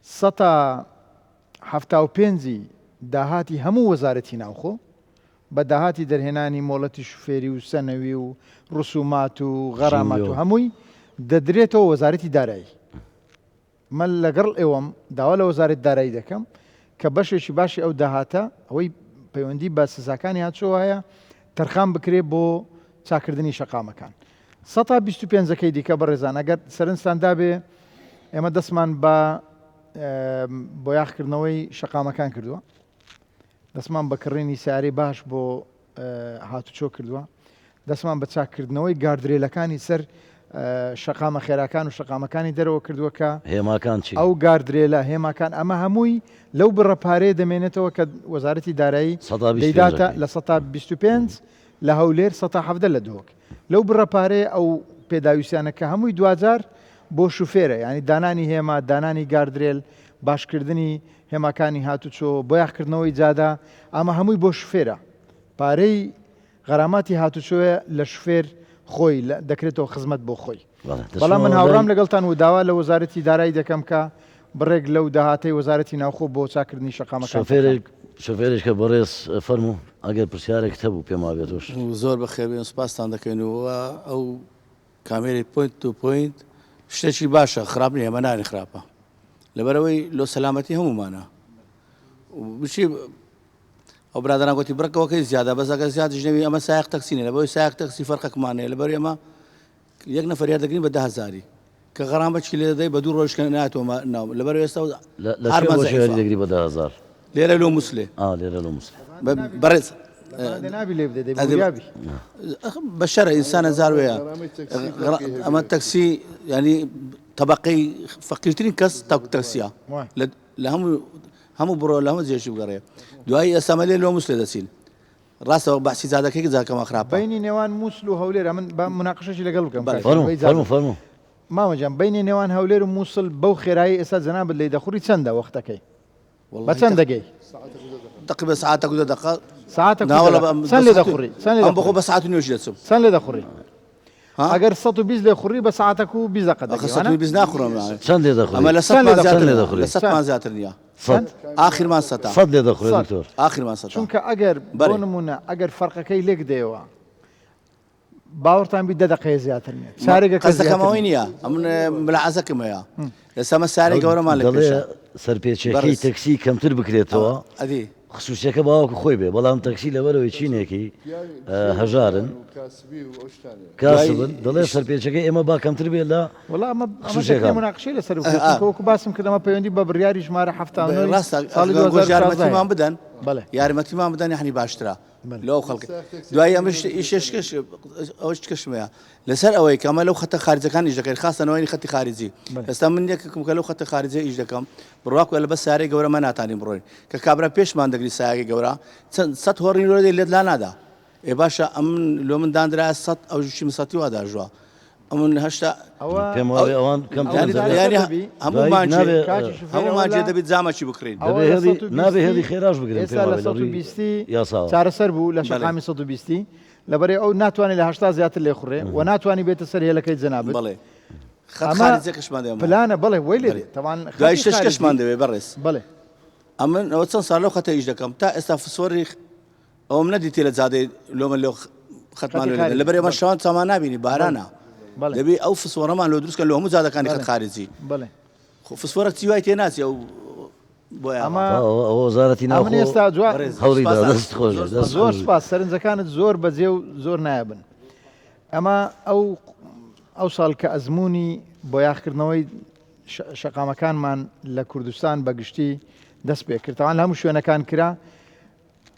175 داهاتی هەموو وەزارەتی ناوخۆ بە داهاتی دەرهێنانی مۆڵەتی شوفێری و سەنەوی و ڕسومات و غەرامات و هەمووی دەدرێتەوە وەزارەتی دارایی من لەگەڵ ئێوەم داوا لە وەزارەت دارایی دەکەم کە بەشێکی باشی ئەو داهاتە ئەوەی پەیوەندی بە سزاکانی هاتووە هەیە تەرخان بکرێت بۆ چاکردنی شەقامەکان 125ەکەی دیکە بەڕێزان ئەگەر سەرنجتان دابێ ئێمە دەستمان بۆ یاخکردنەوەی شەقامەکان کردووە دەستمان بە کڕینی سیارەی باش بۆ هاتوچۆ کردووە دەستمان بە چاکردنەوەی گاردرێلەکانی سەر شەقامە خێراکان و شەقامەکانی دەرەوە کردووە کە هێماکان ئەو گاردرێلە هێماکان ئەمە هەمووی لەو بڕەپارەیە دەمێنێتەوە کە وەزارەتی دارایی دەیداتە لە 125 لە هەولێر 170 لە دۆک لەو بڕەپارەیە ئەو پێداویستیانەکە هەمووی دوجار بۆ شوفێرە ینی دانانی هێما دانانی گاردرێل باشکردنی هێماکانی هاتوچۆ بۆ یاخکردنەوەی جادا ئەمە هەمووی بۆ شوفێرە پارەی غەراماتی هاتوچۆیە لە شوفێر خۆی دەکرێتەوە خزمەت بۆ خۆی بەڵام من هاوڕام لەگەڵتان و داوا لە وەزارەتی دارایی دەکەم کە بڕێک لەو داهاتەی وەزارەتی ناوخۆ بۆ چاکردنی شەقامەکان شۆفێرێک کە بەڕێز فەرموو ئەگەر پرسیارێک هەبوو پێم وابێتۆش زۆر بەخێبێن سوپاسان دەکەینەوە ئەو کامێری پوینت تو پوینت شتێکی باشە خراپ نیە ئەمە نانی خراپە لەبەرەوەی لۆ سەلامەتی هەمومانە بچی ئەو برادران گوتی بڕکەوەکەی زیادە بەزەکە زیادش نەوی ئەمە سایق تەکسینە لەبەوەی سایق تەکسی فەرقەکمانەیە لەبەر ئێمە یەک نەفەر یار دەگرین بە 10,000 کە غەرامەچی لێ دەدەی بە 2 ڕۆژکە ناتۆمە ناو لەبەر ئێستا دەگری بە 10,000 لێرە لۆ موسلێ لێرە لە موسڵ بەڕێز نابی لێ بدەیت بە شەرە ئینسانە زاروەیە ئەمە تەکسی ینی طبقەی فەقیرترین کەس تەکسیە لە هەموو بڕۆ لە هەموو جێشی بگەڕێ دوایی ئێستا لێ لۆ موسلێ دەچین ڕاستەوە باسی زادەکەی زاکەمە خراپە بینی نێوان مووسل و هەولێر من بە مناقشەی لەگەڵ بکەم فەرموو مامەجان بینی نێوان هەولێر و مووسڵ بەو خێرایی ئێستا جەنابەت لێ دەخوری چەندە وەختەکەی بە چەند دەگەی تقریبا ساعتك ولا دقائق ساعتك سن لي دخوري أم بخو بساعة نيوش دسم سن لي دخوري اگر 120 لي خوري بساعتك و 20 دقيقة 120 ناخر سن لي دخوري أما لست ما زادر لست ما زادرنيا آخر ما ستا صد لي دخوري دكتور آخر ما ستا چونك اگر بونمونا اگر فرقكي ليك ديوا باورتان بي دقيقة زيادة سارقك قصدك ما وين يا أمن ملعزك ما يا لسه ما سارق ورا مالك سەرپێچەکەی تەکسی کەمتر بکرێتەوە خصوصیەکە باوەکو خۆی بێ بەڵام تەکسی لەبەرەوەی چینێکی هەژارن کاسبن دەڵێ سەرپێچەکەی ئێمە با کەمتر بێت لە مناقشەی لەسەر وەکو باسم کردەمە پەیوەندی بە بڕیاری ژمارە یارمەتیمان بدەن یارمەتیمان بدەن یعنی باشترە لەو خەڵکی دوای ئەمەش ئیشش ئەوش کەشمەیە لەسەر ئەوەی کەمە لەو خەتە خارجەکان ئیش دەکەین خاستەنەوەی خەتی خارجی ئێستا من یەکێکم کە لەو خەتە خارجە ئیش دەکەم بڕواکو لە بە سارەی گەورەمە ناتانین بڕۆین کە کابرا پێشمان دەگری سایەکی گەورە چەند 100 هۆڕی لۆ لێت لا نادا ئێ باشە ئەم لۆ من دانرا 100 ئەو شی وا داژوە ئەمن هەشتا ئەوان هەمومانجێ دەبێت زامەچی بکرین نابێ هێڵی خێراش بگرین چارەسەر بوو لە شەقامی 120 لەبەرێ ئەو ناتوانێت لە 80 زیاتر لێ خوڕێ و ناتوانانی بێتە سەر هێلەکەی جەنابەت بڵێ خەتخارجەکەشمان دێ پلانە بڵێ وەی لێ دوای شەشکەشمان دەوێ بەڕێز بڵێ ئەمن ئەوە چەند ساڵ لەو خەتە ئیش دەکەم تا ئێستا فسۆری ئەوم نەدیتێ لە زادەی لۆمە لەو خەتمان لەبەر ئێمە شەوان چامان نبینی بارانە دەبێ ئەو فسۆرەمان لۆ دروستکە لە هەموو زادەکانی خەت خارجی بڵێ فسفۆرە چیوای تێ ناچی ئەو وەزارەتی ناو ئێستا زۆر سپاس سەرنجەکانت زۆر بەجێ و زۆر نایبن ئەمە ئەو ساڵ کە ئەزمموی بۆ یاخکردنەوەی شەقامەکانمان لە کوردستان بەگشتی دەست پێ کردوان لە هەموو شوێنەکان کرا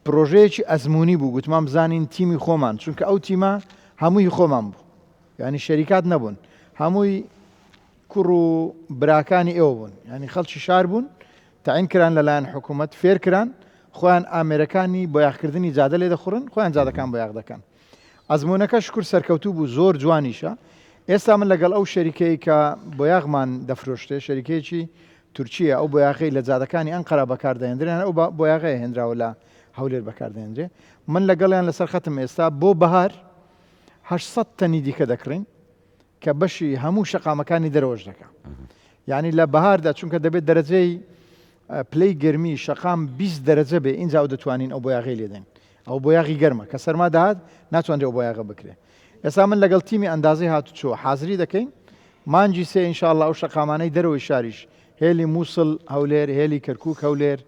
پرۆژەیەکی ئەزمموی بوو گوتمان بزانین تیمی خۆمان چونکە ئەو تیمە هەمووی خۆمان بوو ینی شەریکات نەبوون هەمووی کوڕ و براکانی ئێوە بوون ینی خەڵکی شار بوون تعین کران لەلایەن حکوومەت فێر کران خۆیان ئامێرەکانی بۆ یاخکردنی جادە لێ دەخورن خۆیان جادەکان بۆ یاغ دەکەن ئەزمونونەکە شکر سەرکەوتوو بوو زۆر جوانیشە ئێستا من لەگەڵ ئەو شەریکەی کە بۆ یاغمان دەفرۆشتێ شەریکەیەکی تورکیە ئەو بۆ یاغی لە جادەکانی ئەنقەرا بەکاردەهێنرێن ئەو بۆ یاغەیە هێنراوە لە هەولێر بەکاردەهێنرێ من لەگەڵیان لەسەر خەتم ئێستا بۆ بەهار 800 تەنی دیکە دەکڕین کە بەشی هەموو شەقامەکانی دەرەوەش دەکە یعنی لە بەهاردا چونکە دەبێت دەرەجەی پلەی گەرمی شەقام 20 دەرەجە بێ اینجا دەتوانین ئەو بۆ یاغی لێدەین ئەو بۆ یاغی گەرمە کە سەرما داهات ناتوانێت ئەو بۆ یاغە بکرێ ئێستا من لەگەڵ تیمی ئەندازەی هاتوچۆ حازری دەکەین مانجی سێ ئینشاءالله ئەو شەقامانەی دەرەوەی شاریش هێلی مووسڵ هەولێر هێلی کەرکووک هەولێر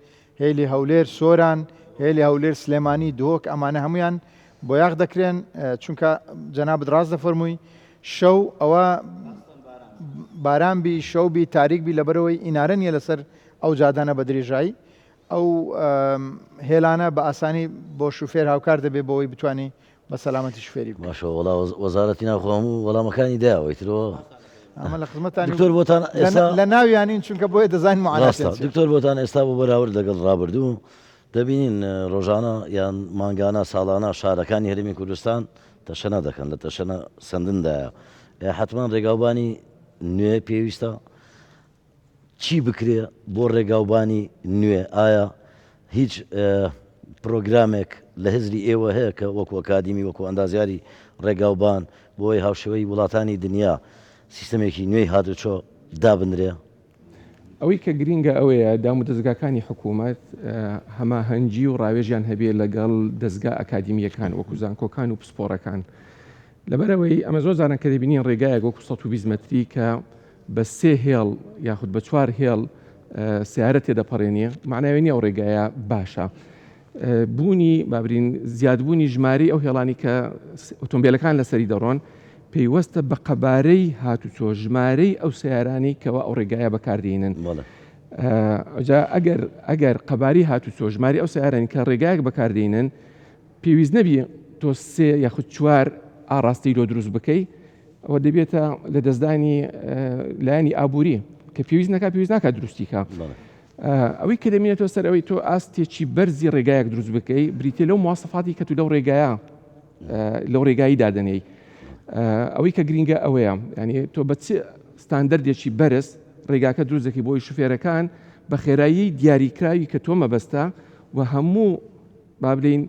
هێلی هەولێر سۆران هێلی هەولێر سلێمانی دۆک ئەمانە هەمویان بۆ یاغ دەکرێن چونکە جەنابەت ڕاست دەفەرمووی شەو ئەوە بارانبی شەوبی تاریکبی لەبەرەوەی ئینارە نیە لەسەر ئەو جادانە بە درێژایی ئەو هێلانە بە ئاسانی بۆ شوفێر هاوکار دەبێت بۆەوەی بتوانانی بە سەلامەتی شوفێری باشە وەزارەتی ناوخۆم و وەڵامەکانی داوەی ترەوە ئەمە لە خزمەتانی دکتۆر بۆتان لە ناویانین چونکە بۆیە دەزانین معاناست دکتۆر بۆتان ئێستا بۆ بەراورد لەگەڵ ڕابردوو دەبینین ڕۆژانە یان مانگانە ساڵانە شارەکانی هەرێمی کوردستان تەشەنە دەکەن لە تەشەنە سندندایە حتمما ڕێگاوبانی نوێ پێویستە چی بکرێ بۆ ڕێگاوبانی نوێ ئایا هیچ پرۆگرامێک لە هزری ئێوە هەیە کە وەکو ئەکادیمی وەکو ئەندازیاری ڕێگاوبان بۆی هاوشێوەی وڵاتانی دنیا سیستەمێکی نوێی هاتوچۆ دابنرێ ئەوەی کە گرینگە ئەوەیە دام و دەستگاکانی حکوومەت هەماهەنگی و ڕاوێژیان هەبێ لەگەڵ دەستگا ئەکادیمیەکان وەکو زانکۆکان و پسپۆڕەکان لەبەرەوەی ئەمە زۆر جاران کە دەبینین ڕێگایەک وەکو 120 مەتری کە بە 3 هێڵ یاخود بە 4 هێڵ سیارەت تێدەپەڕێنێ معناوێنی ئەو ڕێگایە باشە بوونی بابرین زیادبوونی ژماری ئەو هێڵانی کە ئۆتۆمبیلەکان لەسەری دەڕۆن پێیوەستە بە قەبارەی هاتوچۆ ژمارەی ئەو سیارانی کەەوە ئەو ڕێگایە بەکاردێنن ئەگەر قەباری هاتوچۆ ژماری ئەو سیارانی کە ڕێگایەک بەکاردێنن پێویست نەبی تۆ 3 یاخود 4 ئاڕاستی لۆ دروست بکەی ئەوە دەبێتە لە دەستدانی لایانی ئابووری کە پێویست ناکات دروستیکە ئەوەی کە دەمێنێتەوە سەر ئەوەی تۆ ئاستێکی بەرزی ڕێگایەک دروست بکەی بریتێ لەو مواسەفاتی کە تو لەو ڕێگایی دادنەی ئەوەی کە گرینگە ئەوەیە ینی تۆ بە ستاندەردێکی بەرز ڕێگاکە دروست دەکەی بۆی شوفێرەکان بە خێرایی دیاریکراوی کە تۆ مەبەستە و هەموو با بڵین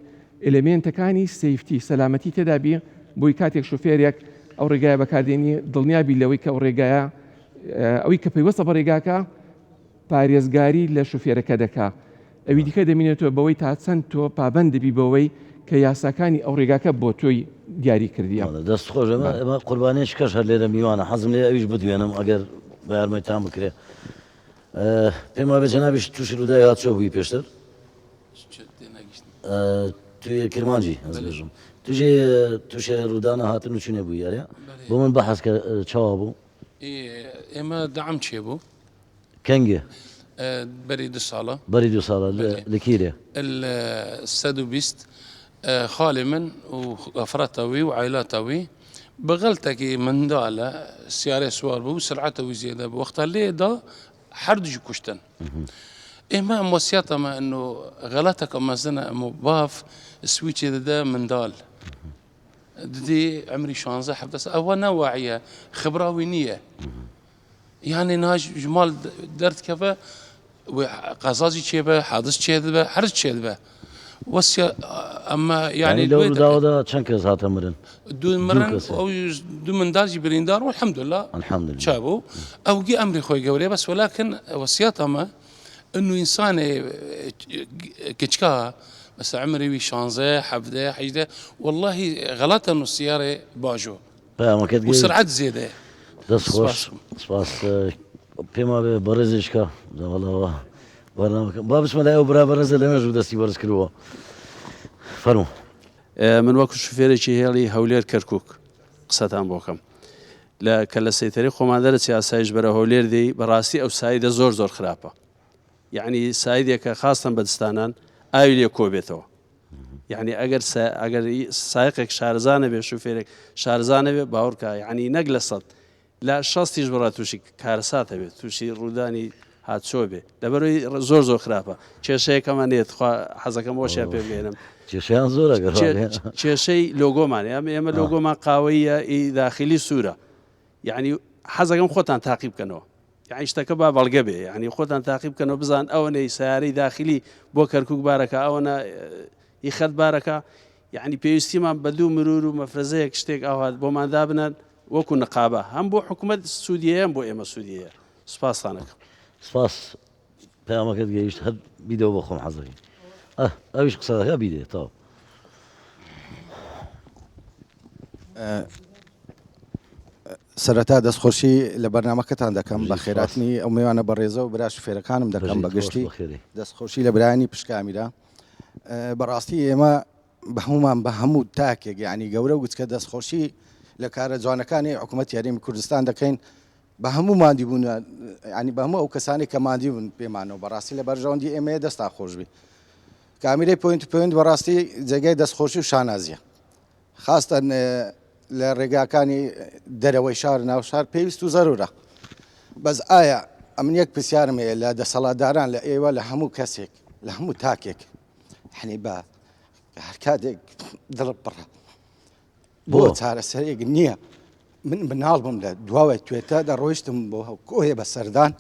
ئلمێنتەکانی سەیفتی سەلامەتی تێدابی بۆی کاتێک شوفێرێک ئەو ڕێگایە بەکاردێنی دڵنیابی لەوەی کە ئەو ڕێگایە ئەوەی کە پێیوەستە بە ڕێگاکە پارێزگاری لە شوفێرەکە دەکا ئەوی دیکە دەمێنێتەوە بەوەی تا چەند تۆ پابەند دەبی بەوەی کە یاساکانی ئەو ڕێگاکە بۆ تۆی دیاری کردیە دەست خۆش ئەمە قوربانێش کەش هەر لێرە میوانە حەزم لێ ئەویش بدوێنم ئەگەر بە یارمەتیان بکرێ پێم وابێ جەنابیش تووشی ڕووداوی هاتچۆ بووی پێشتر توی کرمانجی هەزبێژم تووشێ ڕوودانە هاتن و چونێ بووی یارە بۆ من بەحەز کە چاوا بوو ئێمە دەعم چێ بوو کەنگێ بەری 2 ساڵە بەری 2 ساڵە لەکیرێ 120 خاڵی من و ئەفرەتەوی و عیلاتەوی بغلتكي من دالة سيارة سوار بو سرعته وزيادة بوقت اللي دا حردج كشتن إما موسياتا ما إنه غلطك أما زنا مباف سويتش ده من دال دي عمري شانزة حبس أولا واعية خبرة وينية يعني ناج جمال درت كفا قصاصي شيبه حادث شيبه حرج شيبه وسيا اما يعني لو داودا چەند کەس هاتە مرن دو مرن او دو من داجي بريندار والحمد لله شابو او جي امري خوي قوري بس ولكن وصيات اما انه انسان كتشكا بس عمري وي شانزه حفده حجده والله غلط انه السياره باجو وسرعه زياده دەست خۆش سپاس پێما بێ بەڕێزیشکە والله با بچمە لای ئەو برا بەڕێزە لەمێژ و دەستی بەرز کردووە فەرموو من وەکو شوفێرێکی هێڵی هەولێر کەرکووک قسەتان بۆکەم کە لە سەیتەری خۆماندەرە سیاسایش بەرە هەولێر دێی بەڕاستی ئەو سایدە زۆر زۆر خراپە یعنی سایدێکە خاستن بەدستانان ئاوی لێ کۆبێتەوە یعنی ئەگەر سایقێک شارزانە بێ شوفێرێک شارزانە بێ باوەڕکە یعنی نەک لە سەد لە 60 بڕات تووشی کارەساتە بێت تووشی ڕوودانی هاتچۆ بێ لەبەرەوەی زۆر زۆر خراپە کێشەیەکەمان نێت حەزەکەم بۆشیان پێ بێنم کێشیان زۆرە کێشەی لۆگۆمان ئێمە لۆگۆمان قاوەیە ئی داخلی سوورە یعنی حەزەکەم خۆتان تاقیب بکەنەوە یعنی شتەکە با بەڵگە بێ یعنی خۆتان تاقیب بکەنەوە بزان ئەوەنەی سیارەی داخلی بۆ کەرکووک بارەکە ئەوەنە ئیخەت بارەکە یعنی پێویستیمان بە دوو مرور و مەفرەزەیەک شتێک ئاوات بۆمان دابنن وەکو نقابە هەم بۆ حکوومەت سوودیەیە بۆ ئێمە سوودیەیە سوپاسانەکەم سپاس پەیامەکەت گەیشت هەر بیدەوە بۆ خۆم حەزەکەی ئەویش قسەکە بیدێ تاو سەرەتا دەستخۆشی لە بەرنامەکەتان دەکەم بە خێراتنی ئەو میوانە بەڕێزە و برا شوفێرەکانم دەکەم بە گشتی دەستخۆشی لە برایانی پشکامیرە بەڕاستی ئێمە بە هەمومان بە هەموو تاکێک یعنی گەورە و گچکە دەستخۆشی لە کارە جوانەکانی حکوومەت یاریمی کوردستان دەکەین بە هەموو مادی بوون ینی بە هەموو ئەو کەسانی کە مادی بوون پێمانەوە بەڕاستی لە بەرژەوەندی ئێمەیە دەستا خۆشبی کامیرەی پوینت پوینت بەڕاستی جێگای دەستخۆشی و شانازیە خاستن لە ڕێگاکانی دەرەوەی شار ناو شار پێویست و زەرورە بەس ئایا ئەمن یەک پرسیارم هەیە لە دەسەڵاتداران لە ئێوە لە هەموو کەسێک لە هەموو تاکێک هەنی بە هەر کاتێک دڵ بڕە بۆ چارەسەرێک نییە من بناڵ بووم لە دواوە توێتە دەڕۆیشتم بۆ کۆیە بە سەردان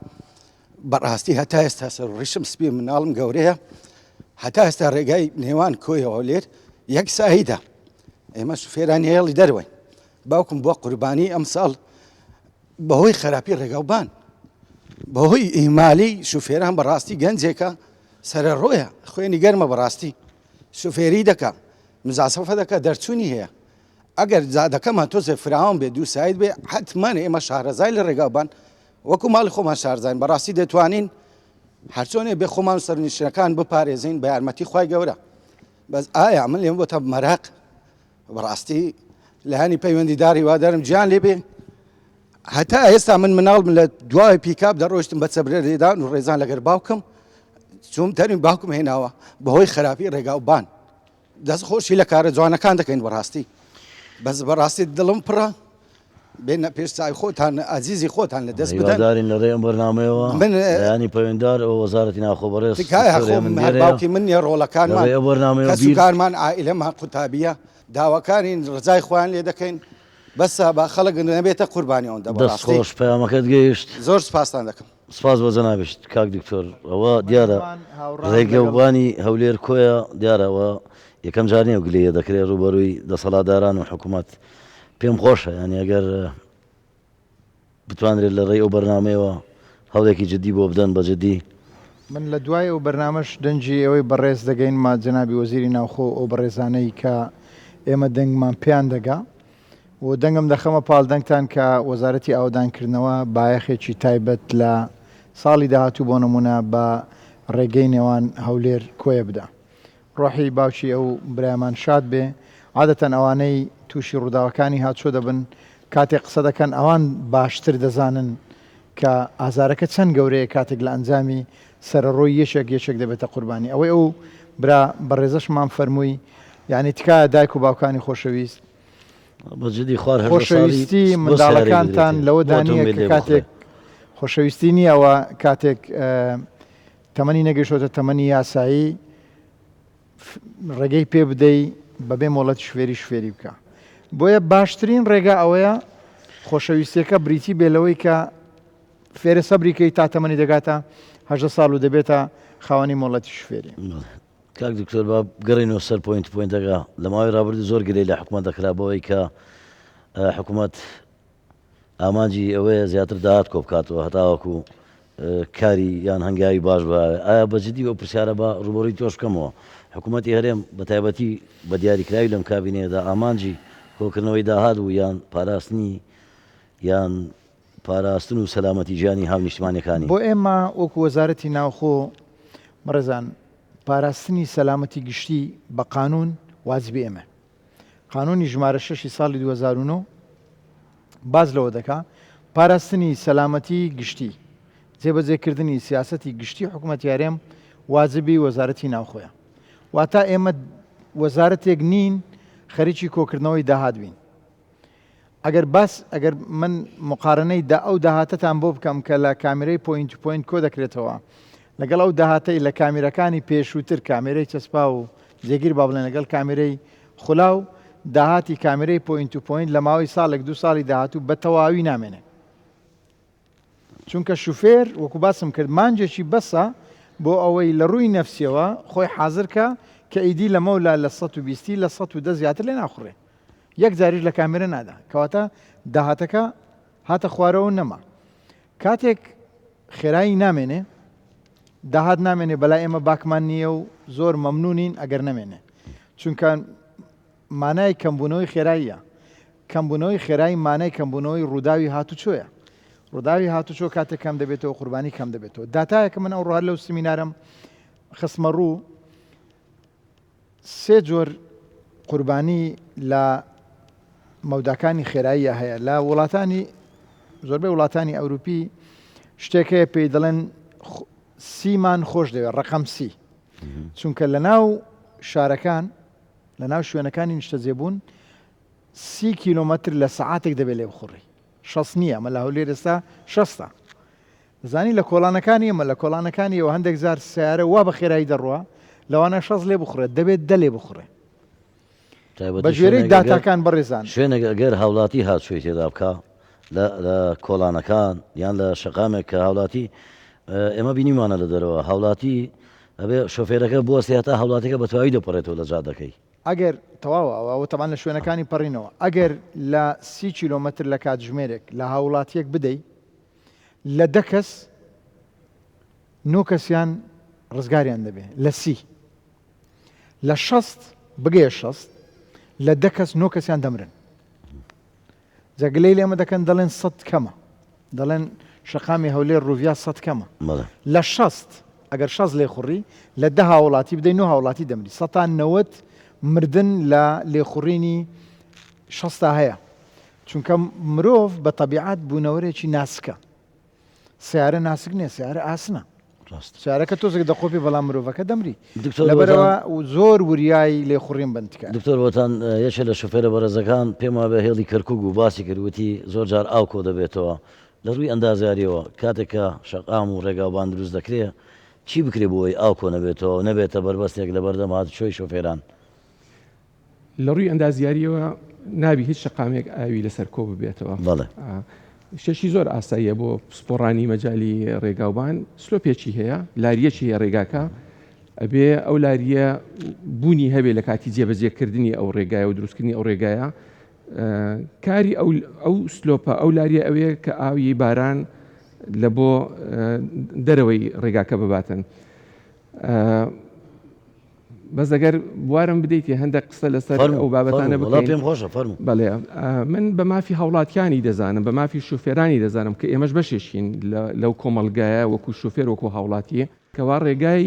بەڕاستی هەتا ئێستا سەر ڕیشم سپی مناڵم گەورەیە هەتا ئێستا ڕێگای نێوان کۆیەوە لێر یەک ساهیدا ئێمە شوفێرانی هێڵی دەروین باوکم بۆ قوربانی ئەم ساڵ بەهۆی خراپی ڕێگاوبان بەهۆی ئیمالی شوفێران بەڕاستی گەنجێکە سرە ڕۆیە خوێنی گەرمە بەڕاستی شوفێری دەکە مزاسەفە دەکە دەرچوونی هەیە ئەگەر زادەکەمان تۆزێ فراوان بێ دوو سایت بێ حتممە ئێمە شارەزای لە ڕێگاوبان وەکو ماڵی خۆمان شارزین بەڕاستی دەتوانین هەرچۆنێ بێ خۆمان سەرنیشتەکان بپارێزین بە یارمەتی خوای گەورە بەس ئایا من لێم بۆتە مەراق بەڕاستی لە هەنی پەیوەندیداری وا دەرم گیان لێ بێ هەتا ئێستا من مناڵ لە دوای پیکاپ دەڕۆشتم بە چەبرێدان و ڕێزان لەگەر باوکم چوم تەرین باوکم هێناوە بەهۆی خراپی ڕێگاوبان دەست خۆشی لە کارە جوانەکان دەکەین بەڕاستی بەس بەڕاستی دڵم پڕە بێنە پێش چای خۆتان ئازیزی خۆتان لە دەست بدەن لە ڕێم بەرنامەوە من ینی پەیوەنددار ئەو وەزارەتی ناخۆبەڕێز باوکی من نیە ڕۆڵەکانمان کەسوکارمان ئائیلەمان قوتابیە داواکانی ڕزای خۆیان لێ دەکەین بەسا با خەڵک نەبێتە قوربانی ئەوەندە بەڕاستی خۆش پەیامەکەت گەیشت زۆر سپاسان دەکەم سپاس بۆ جەنابیشت کاک دکتۆر ئەوە دیارە ڕێگەوبانی هەولێر کۆیە دیارەوە یەکەم جار نیە و گلەیە دەکرێت ڕوبەرووی دەسەڵاتداران و حکوومەت پێم خۆشە ینی ئەگەر بتوانرێت لە ڕێی ئەو بەرنمەیەوە هەوڵێکی جددی بۆ بدەن بە جددی من لە دوای ئەو بەرنامەش دەنجی ئەوەی بەڕێز دەگەین ما جەنابی وەزیری ناوخۆ ئەو بەڕێزانەی کە ئێمە دەنگمان پێیان دەگا و دەنگم دەخەمە پاڵدەنگتان کە وەزارەتی ئاودانکردنەوە بایەخێکی تایبەت لە ساڵی داهاتوو بۆ نمونە بە ڕێگەی نێوان هەولێر کۆیە بدە ڕۆحی باوکی ئەو برایمان شاد بێ عادەتەن ئەوانەی تووشی ڕووداوەکانی هاتچۆ دەبن کاتێک قسە دەکەن ئەوان باشتر دەزانن کە ئازارەکە چەند گەورەیە کاتێک لە ئەنجامی سەرڕۆی یەشێک دەبێتە قوربانی ئەوەی ئەو برا بەڕێزەشمان فەرمووی یعنی تکایە دایک و باوکانی خۆشەویست بەجددی خوار خۆشەویستی منداڵەکانتان لەوە دانیە کە کاتێک خۆشەویستی نییەوە کاتێک تەمەنی نەگەیشتۆتە تەمەنی یاسایی ڕێگەی پێ بدەی بەبێ مۆڵەت شوێری بکە بۆیە باشترین ڕێگا ئەوەیە خۆشەویستیەکە بریتی بێلەوەی کە فێرە سەبریکەی تا تەمەنی دەگاتە 18 ساڵ و دەبێتە خاوەنی مۆڵەتی شوێری کاک دکتۆر با گەڕینەوە سەر پۆینتەکە لە ماوەی ڕابردوو زۆر گرەی لە حکوومەت دەکرابەوەی کە حکوومەت ئامانجی ئەوەیە زیاتر داهات کۆ بکاتەوە هەتاوەکو کاری یان هەنگاوی باش بە ئایا بەجددی ئەو پرسیارە بە ڕوبەڕووی تۆش بکەمەوە حکوومەتی هەرێم بە تایبەتی بە دیاریکراوی لەم کابینەیەدا ئامانجی کۆکردنەوەی داهات و یان پاراستنی یان پاراستن و سەلامەتی ژیانی هاونیشتمانەکانی بۆ ئێمە وەکو وەزارەتی ناوخۆ مەڕێزان پاراستنی سەلامەتی گشتی بە قانون واجبی ئێمە قانونی ژمارە 6 ساڵی 2009 باز لەوە دەکا پاراستنی سەلامەتی گشتی جێبەجێکردنی سیاسەتی گشتی حکوومەتیارێم واجبی وەزارەتی ناوخۆیە واتە ئێمە وەزارەتێک نین خەریکی کۆکردنەوەی داهات بین ئەگەر من مقارنەی دا ئەو داهاتەتان بۆ بکەم کە لە کامێرەی پۆینت پۆینت کۆ دەکرێتەوە لەگەڵ ئەو داهاتەی لە کامێرەکانی پێشووتر کامێرەی چەسپا و جێگیر با بڵێن لەگەڵ کامێرەی خولاو داهاتی کامێرەی پۆینت و پۆینت لە ماوەی ساڵێک دو ساڵی داهاتوو بە تەواوی نامێنێ چونکە شوفێر وەکو باسم کرد مانجێکی بەسە بۆ ئەوەی لە ڕووی نەفسیەوە خۆی حازرکە کە ئیدی لە مەولا لە 120 لە 110 زیاتر لێ ناخوڕێ یەک جاریش لە کامێرە نادا کەواتە داهاتەکە هاتە خوارەوە نەما کاتێک خێرایی نامێنێ داهات نامێنێ بەلای ئێمە باکمان نییە و زۆر مەمنونین ئەگەر نامێنێ چونکە مانای کەمبوونەوەی خێراییە کەمبوونەوەی خێرایی مانای کەمبوونەوەی ڕووداوی هاتوچۆیە ڕووداوی هاتوچۆ کاتێک کەم دەبێتەوە قوربانی کەم دەبێتەوە داتایەکە من ئەو ڕوات لەو سمینارم خستمە ڕوو سێ جۆر قوربانی لە مەوداکانی خێراییە هەیە لە وڵاتانی زۆربەی وڵاتانی ئەوروپی شتێکەیە پێی دەڵێن سیمان خۆش دەوێت ڕقم سی چونکە لە ناو شارەکان لە ناو شوێنەکانی نیشتە جێبوون 30 کیلۆمەتر لە سەعاتێک دەبێت لێ بخوڕی 6 نییە ئەمە لە هەولێر ئێستا 6 زانی لە کۆڵانەکانی ئەمە لە کۆڵانەکانی ئەوە هەندێک زار سیارە وا بە خێرایی دەڕوە لەوانە 6 لێ بخورێت دەبێت دە لێ بخورێ بە ژێرەی داتاکان بەڕێزان شوێنێک ئەگەر هاوڵاتی هاتشوی تێدا بکە لە کۆڵانەکان یان لە شەقامێک کە هاوڵاتی ئێمە بینیمانە لە دەرەوە هاوڵاتی ئەبێ شۆفێرەکە بۆ سێتا هاوڵاتەکە بە تەواوی دەپەڕێتەوە لە جادەکەی ئەگەر تەواوە ئەوە تەمان لە شوێنەکانی پەڕینەوە ئەگەر لە 30 کیلۆمەتر لە کاتژمێرێک لە هاوڵاتیەک بدەیت لە 10 کەس 9 کەسیان ڕزگاریان دەبێ لە 30 لە 60 بگەیە 60 لە 10 کەس 9 کەسیان دەمرن جەگلەی لێمە دەکەن دەڵێن 100 کەمە دەڵێن شەقامی هەولێر ڕووڤیا 100 کەمە لە 60 ئەگەر 60 لێ خوڕی لە 10 هاوڵاتی بدەین 9 هاوڵاتی دەمری 190 مردن لە لێخوڕینی 60 هەیە چونکە مرۆڤ بە تەبیعات بوونەوەرێکی ناسکە سیارە ناسک نییە سیارە ئاسنە سیارەکە تۆزێک دەخۆپی بەڵام مرۆڤەکە دەمری لەبەرەوە زۆر وریای لێخوڕین بندکە دکتۆر وەتان یەکێ لە شوفێرە بەرەزەکان پێم وابێ هێڵی کەرکووک و باسی کردوتی زۆر جار ئاو کۆ دەبێتەوە لە ڕووی ئەندازیاریەوە کاتێککە شەقام و ڕێگاوبان دروست دەکرێت چی بکرێ بۆی ئاو کۆ نەبێتەوە نەبێتە بربەستێک لە بەردەم هاتوچۆی شوفێران لە ڕووی ئەندازیاریەوە نابی هیچ شەقامێک ئاوی لەسەر کۆ ببێتەوە شەشی زۆر ئاساییە بۆ سپۆڕانی مەجای ڕێگاوبان سلۆپێکی هەیە لاریەکی هەیە ڕێگاکە ئەبێ ئەو لاریە بوونی هەبێ لە کاتی جێبەجێکردنی ئەو ڕێگایە و دروستکردنی ئەو ڕێگایە کاری ئەو سلۆپە ئەو لاریە ئەوەیە کە ئاوی باران لە بۆ دەرەوەی ڕێگاکە بباتن بەس ئەگەر بوارم بدەیتی هەندێک قسە لەسەر ئەو بابەتانە پێم خۆشە فەرموو بەڵێ من بە مافی هاوڵاتیانی دەزانم بە مافی شوفێرانی دەزانم کە ئێمەش بەشێشین لەو کۆمەلگایە وەکو شوفێر وەکو هاوڵاتی کەوا ڕێگای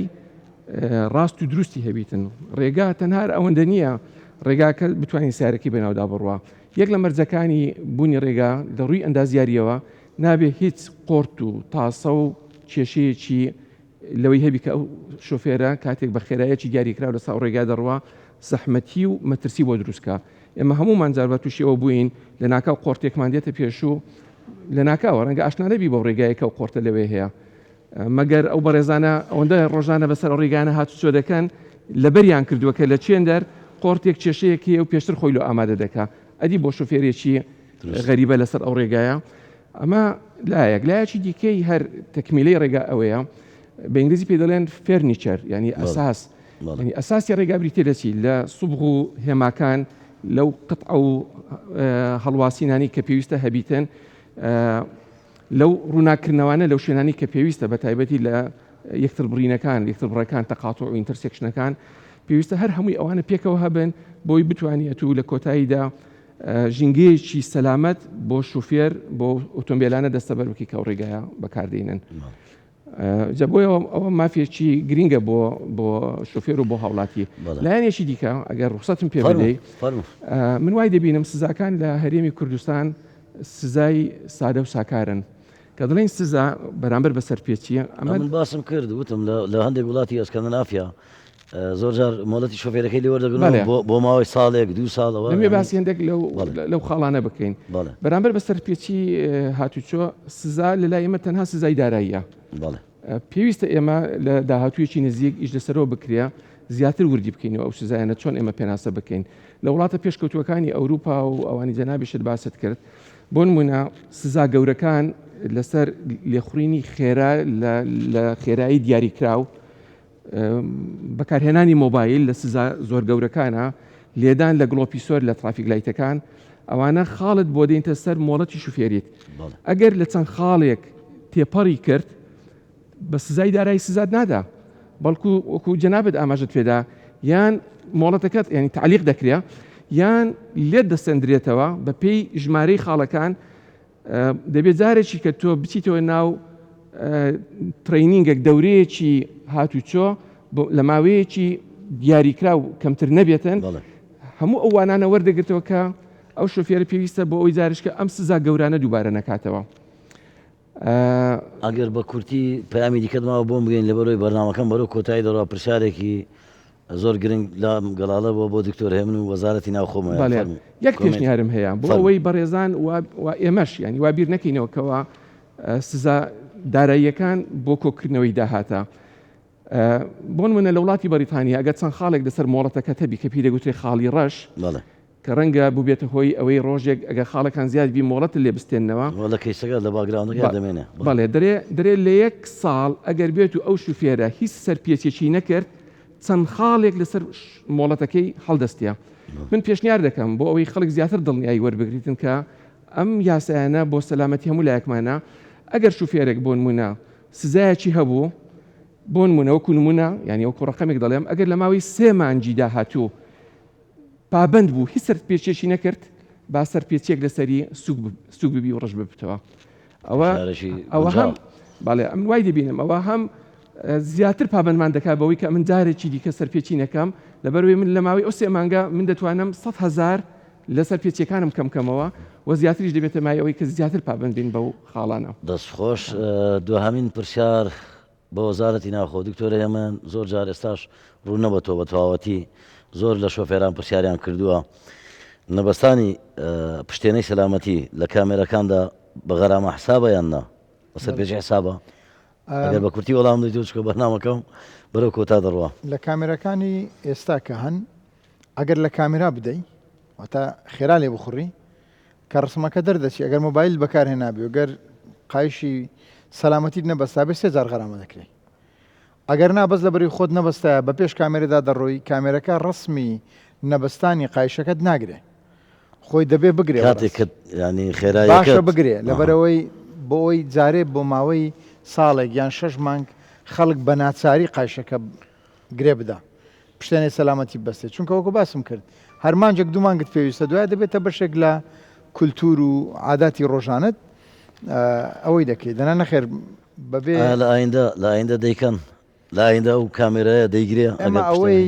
ڕاست و دروستی هەبیتن ڕێگا تەنها ئەوەندە نییە ڕێگاکە بتوانین سیارەکەی بەناودا بڕوە یەک لە مەرجەکانی بوونی ڕێگا لە ڕووی ئەندازیاریەوە نابێ هیچ قۆرت و تاسە و کێشەیەکی لەوەی هەبی کە ئەو شۆفێرە کاتێک بە خێرایەکی دیاریکراوە لە ساو ڕێگا دەڕوە زەحمەتی و مەترسی بۆ دروستکە ئێمە هەمومان جار بە تووشیەوە بووین لە ناکاو قۆرتێکمان دێتە پێشوو لە ناکاوە ڕەنگە ئاشنانەبی بۆ ڕێگایەکە و قۆرتە لەوێ هەیە مەگەر ئەو بەڕێزانە ئەوەندە ڕۆژانە بەسەر ڕێگانە هاتوچۆ دەکەن لەبەریان کردووە کە لە چێن دەر قۆرتێک کێشەیەکی و پێشتر خۆی لۆ ئامادە دەکا ئەدی بۆ شوفێرێکی غەریبە لەسەر ئەو ڕێگایە ئەمە لایەکی دیکەی هەر تەکمیلەی ڕێگا ئەوەیە بە ئینگلیزی پێ دەڵێن فێرنیچەر ینی ئەساس ینی ئەساسی ڕێگا بریتێ دەچی لە سوبغ و هێماکان لەو قطع و هەڵواسینانی کە پێویستە هەبیتن لەو ڕووناکردنەوانە لەو شوێنانی کە پێویستە بە تایبەتی لە یەکتر بڕینەکان یەکتر بڕەکان تەقاتۆ و ئینتەرسێکشنەکان پێویستە هەر هەمووی ئەوانە پێکەوە هەبن بۆی بتوانێت و لە کۆتاییدا ژینگەیەکی سەلامەت بۆ شوفێر بۆ ئۆتۆمبیلانە دەستەبەرکی کە ڕێگایە بەکاردێنن جا بۆی ئەوە مافێکی گرینگە بۆ شوفێر و بۆ هاوڵاتی لایەنێکی دیکە ئەگەر ڕوخسەتم پێ بدەی من وای دەبینم سزاکان لە هەرێمی کوردستان سزای سادە و ساکارن کە دڵێن سزا بەرامبەر بە سەرپێچیە ئەمە من باسم کرد وتم لە هەندێک وڵاتی ئەسکەندنافیا زۆر جار مۆڵەتی شۆفێرەکەی لێ وەردەگرن بۆ ماوەی ساڵێک 2 ساڵەوە دەمێ باسی هەندێک لەو خاڵانە بکەین بەرامبەر بە سەرپێچی هاتوچۆ سزا لە لای ئێمە تەنها سزای داراییە پێویستە ئێمە لە داهاتوویەکی نزیک ئیش لەسەرەوە بکرێ زیاتر وردی بکەینەوە ئەو سزایانە چۆن ئێمە پێناسە بکەین لە وڵاتە پێشکەوتوەکانی ئەوروپا و ئەوانی جەنابیشت باست کرد بۆ نمونە سزا گەورەکان لەسەر لێخوڕینی خێرا لە خێرایی دیاریکراو بەکارهێنانی مۆبایل لە سزا زۆر گەورەکانە لێدان لە گڵۆپیسۆر لە ترافیک لایتەکان ئەوانە خاڵت بۆ دێنتە سەر مۆڵەتی شوفێریت ئەگەر لە چەند خاڵێک تێپەڕی کرد بە سزای دارایی سزاد نادا بەڵکو وەکو جەنابەت ئاماژت پێدا یان مۆڵەتەکەت ینی تعلیق دەکرێت یان لێت دەسەندرێتەوە بە پێی ژمارەی خاڵەکان دەبێت جارێکی کە تۆ بچیتەوە ناو ترینینگێک دەورەیەکی هاتوچۆ لە ماوەیەکی دیاریکرا و کەمتر نەبێتن هەموو ئەوانانە وەردەگرتەوە کە ئەو شۆفێرە پێویستە بۆ ئەوی جارشکە ئەم سزا گەورانە دووبارە نەکاتەوە ئەگەر بە کورتی پەیامی دیکەمەوە بۆم بگەین لەبەرەوەی بەرنامەکەم بەرەو کۆتایی دەڕوا پرسیارێکی زۆر گرنگ لە گەڵاڵە بۆ دکتۆر هێمن و وەزارەتی ناوخۆمە یەک پێشنیارم هەیە بۆ ئەوەی بەڕێزان و ئێمەش ینی وا بیر نەکەینەوە کەەوە سزا داراییەکان بۆ کۆکردنەوەی داهاتە بۆ نمونە لە وڵاتی بەریتانیا ئەگەر چەند خاڵێک دەسەر مۆڵەتەکە تەبی کە پێی دەگوترێ خاڵی ڕەش کە ڕەنگە ببێتە هۆی ئەوەی ڕۆژێک ئەگە خاڵەکان زیاد بی مۆڵەت لێ بستێنەوە لە کەیسەکە لە باگراونەکە دەمێنێ بەڵێ دەرێ لە 1 ساڵ ئەگەر بێت و ئەو شوفێرە هیچ سەرپێچێکی نەکرد چەند خاڵێک لەسەر مۆڵەتەکەی هەڵدەستیە من پێشنیار دەکەم بۆ ئەوەی خەڵک زیاتر دڵنیایی وەربگریتن کە ئەم یاسایانە بۆ سەلامەتی هەموو لایەکمانە ئەگەر شوفێرێک بۆ نمونە سزایەکی هەبوو بۆ نمونەوەکو نمونە یعنی وەکو ڕقەمێک دەڵێم ئەگەر لە ماوەی 3 مانگی داهاتوو پابند بوو هیچ سەرپێچێکی نەکرد با سەرپێچێک لەسەری سووک ببی و ڕژ ببتەوە ئەوە هەم باڵێ ئەم وای دەبینم ئەوە هەم زیاتر پابندمان دەکات بەوەی کە من جارێکی دیکە سەرپێچی نەکەم لەبەروێ من لە ماوەی ئەو 3 مانگە من دەتوانم 100,000 لە سەرپێچیەکانم کەمکەمەوە و زیاتریش دەبێتە مایەوەی کە زیاتر پابند بین بەو خاڵانە. دەستخۆش دوهەمین پرسیار بە وەزارەتی ناوخۆ دکتۆرە هێمن زۆر جار ئێستاش ڕوو نەبەتەوە بە تەواوەتی زۆر لە شۆفێران پرسیاریان کردووە نەبەستانی پشتێنەی سەلامەتی لە کامێرەکاندا بە غەرامە حسابە یان نا بە سەرپێچی حسابە ئەگەر بە کورتی وەڵام دەیتەوە چکە بەرنامەکەم بەرەو کۆتا دەڕوە لە کامێرەکانی ئێستا کە هەن ئەگەر لە کامێرا بدەی واتە خێرا لێ بخوڕی کە ڕسمەکە دەردەچی ئەگەر مۆبایل بەکارهێنابی وگەر قایشی سەلامەتیت نەبەستا بێ 3000 غەرامە دەکرێت ئەگەر نابەست لە بەری خۆت نەبەستە بە پێش کامێرەدا دەڕۆی کامێرەکە ڕسمی نەبەستانی قایشەکەت ناگرێ خۆی دەبێ بگرێ کاتێک ینی خێرا باشە بگرێ لەبەرەوەی بۆ ئەوی جارێ بۆ ماوەی ساڵێک یان 6 مانگ خەڵک بە ناچاری قایشەکە گرێ بدا پشتێنێ سەلامەتی بەستێت چونکە وەکو باسم کرد هەر مانجێک دوو مانگت پێویستە دوای دەبێتە بەشێک لە کولتور و عاداتی ڕۆژانت ئەوەی دەکەیت دەنا نەخێر بەبێ لە ئایندە دەیکەن لە ئایندە و کامێرەیە دەیگرێ ئەمە ئەوەی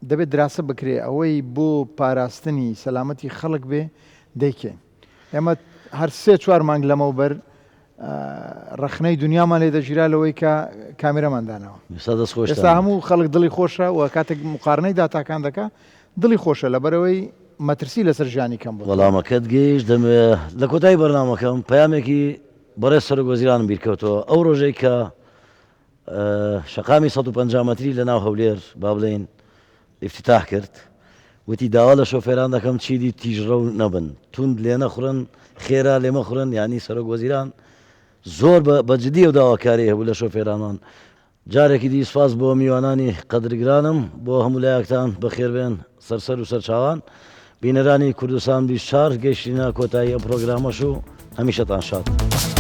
دەبێت دراسە بکرێ ئەوەی بۆ پاراستنی سەلامەتی خەڵک بێ دەیکەین ئێمە هەر 3-4 مانگ لەمەوبەر ڕخنەی دنیامان لێ دەژیرا لەوەی کە کامێرەماندانەوە ئێستا هەموو خەڵک دڵی خۆشە و کاتێک مقارنەی داتاکان دەکا دڵی خۆشە لەبەرەوەی مەترسی لەسەر ژیانی کەم بوو وەڵامەکەت گەیشت لە کۆتایی بەرنامەکەم پەیامێکی بەڕێز سەرۆک وەزیرانم بیرکەوتەوە ئەو ڕۆژەی کە شەقامی 150 مەتری لە ناو هەولێر با بڵێن افتتاح کرد وتی داوا لە شۆفێران دەکەم چیدی تیژڕە و نەبن توند لێ نەخورن خێرا لێمە خوڕن یعنی سەرۆک وەزیران زۆر بەجددی و داواکاری هەبوو لە شۆفێرانان جارێکی دی سپاس بۆ میوانانی قەدرگرانم بۆ هەموو لایەکتان بەخێربێن سەرسەر و سەرچاوان بینەرانی کوردستان 24 گەیشتینە کۆتایی ئەم پرۆگرامەش و هەمیشەتان شاد.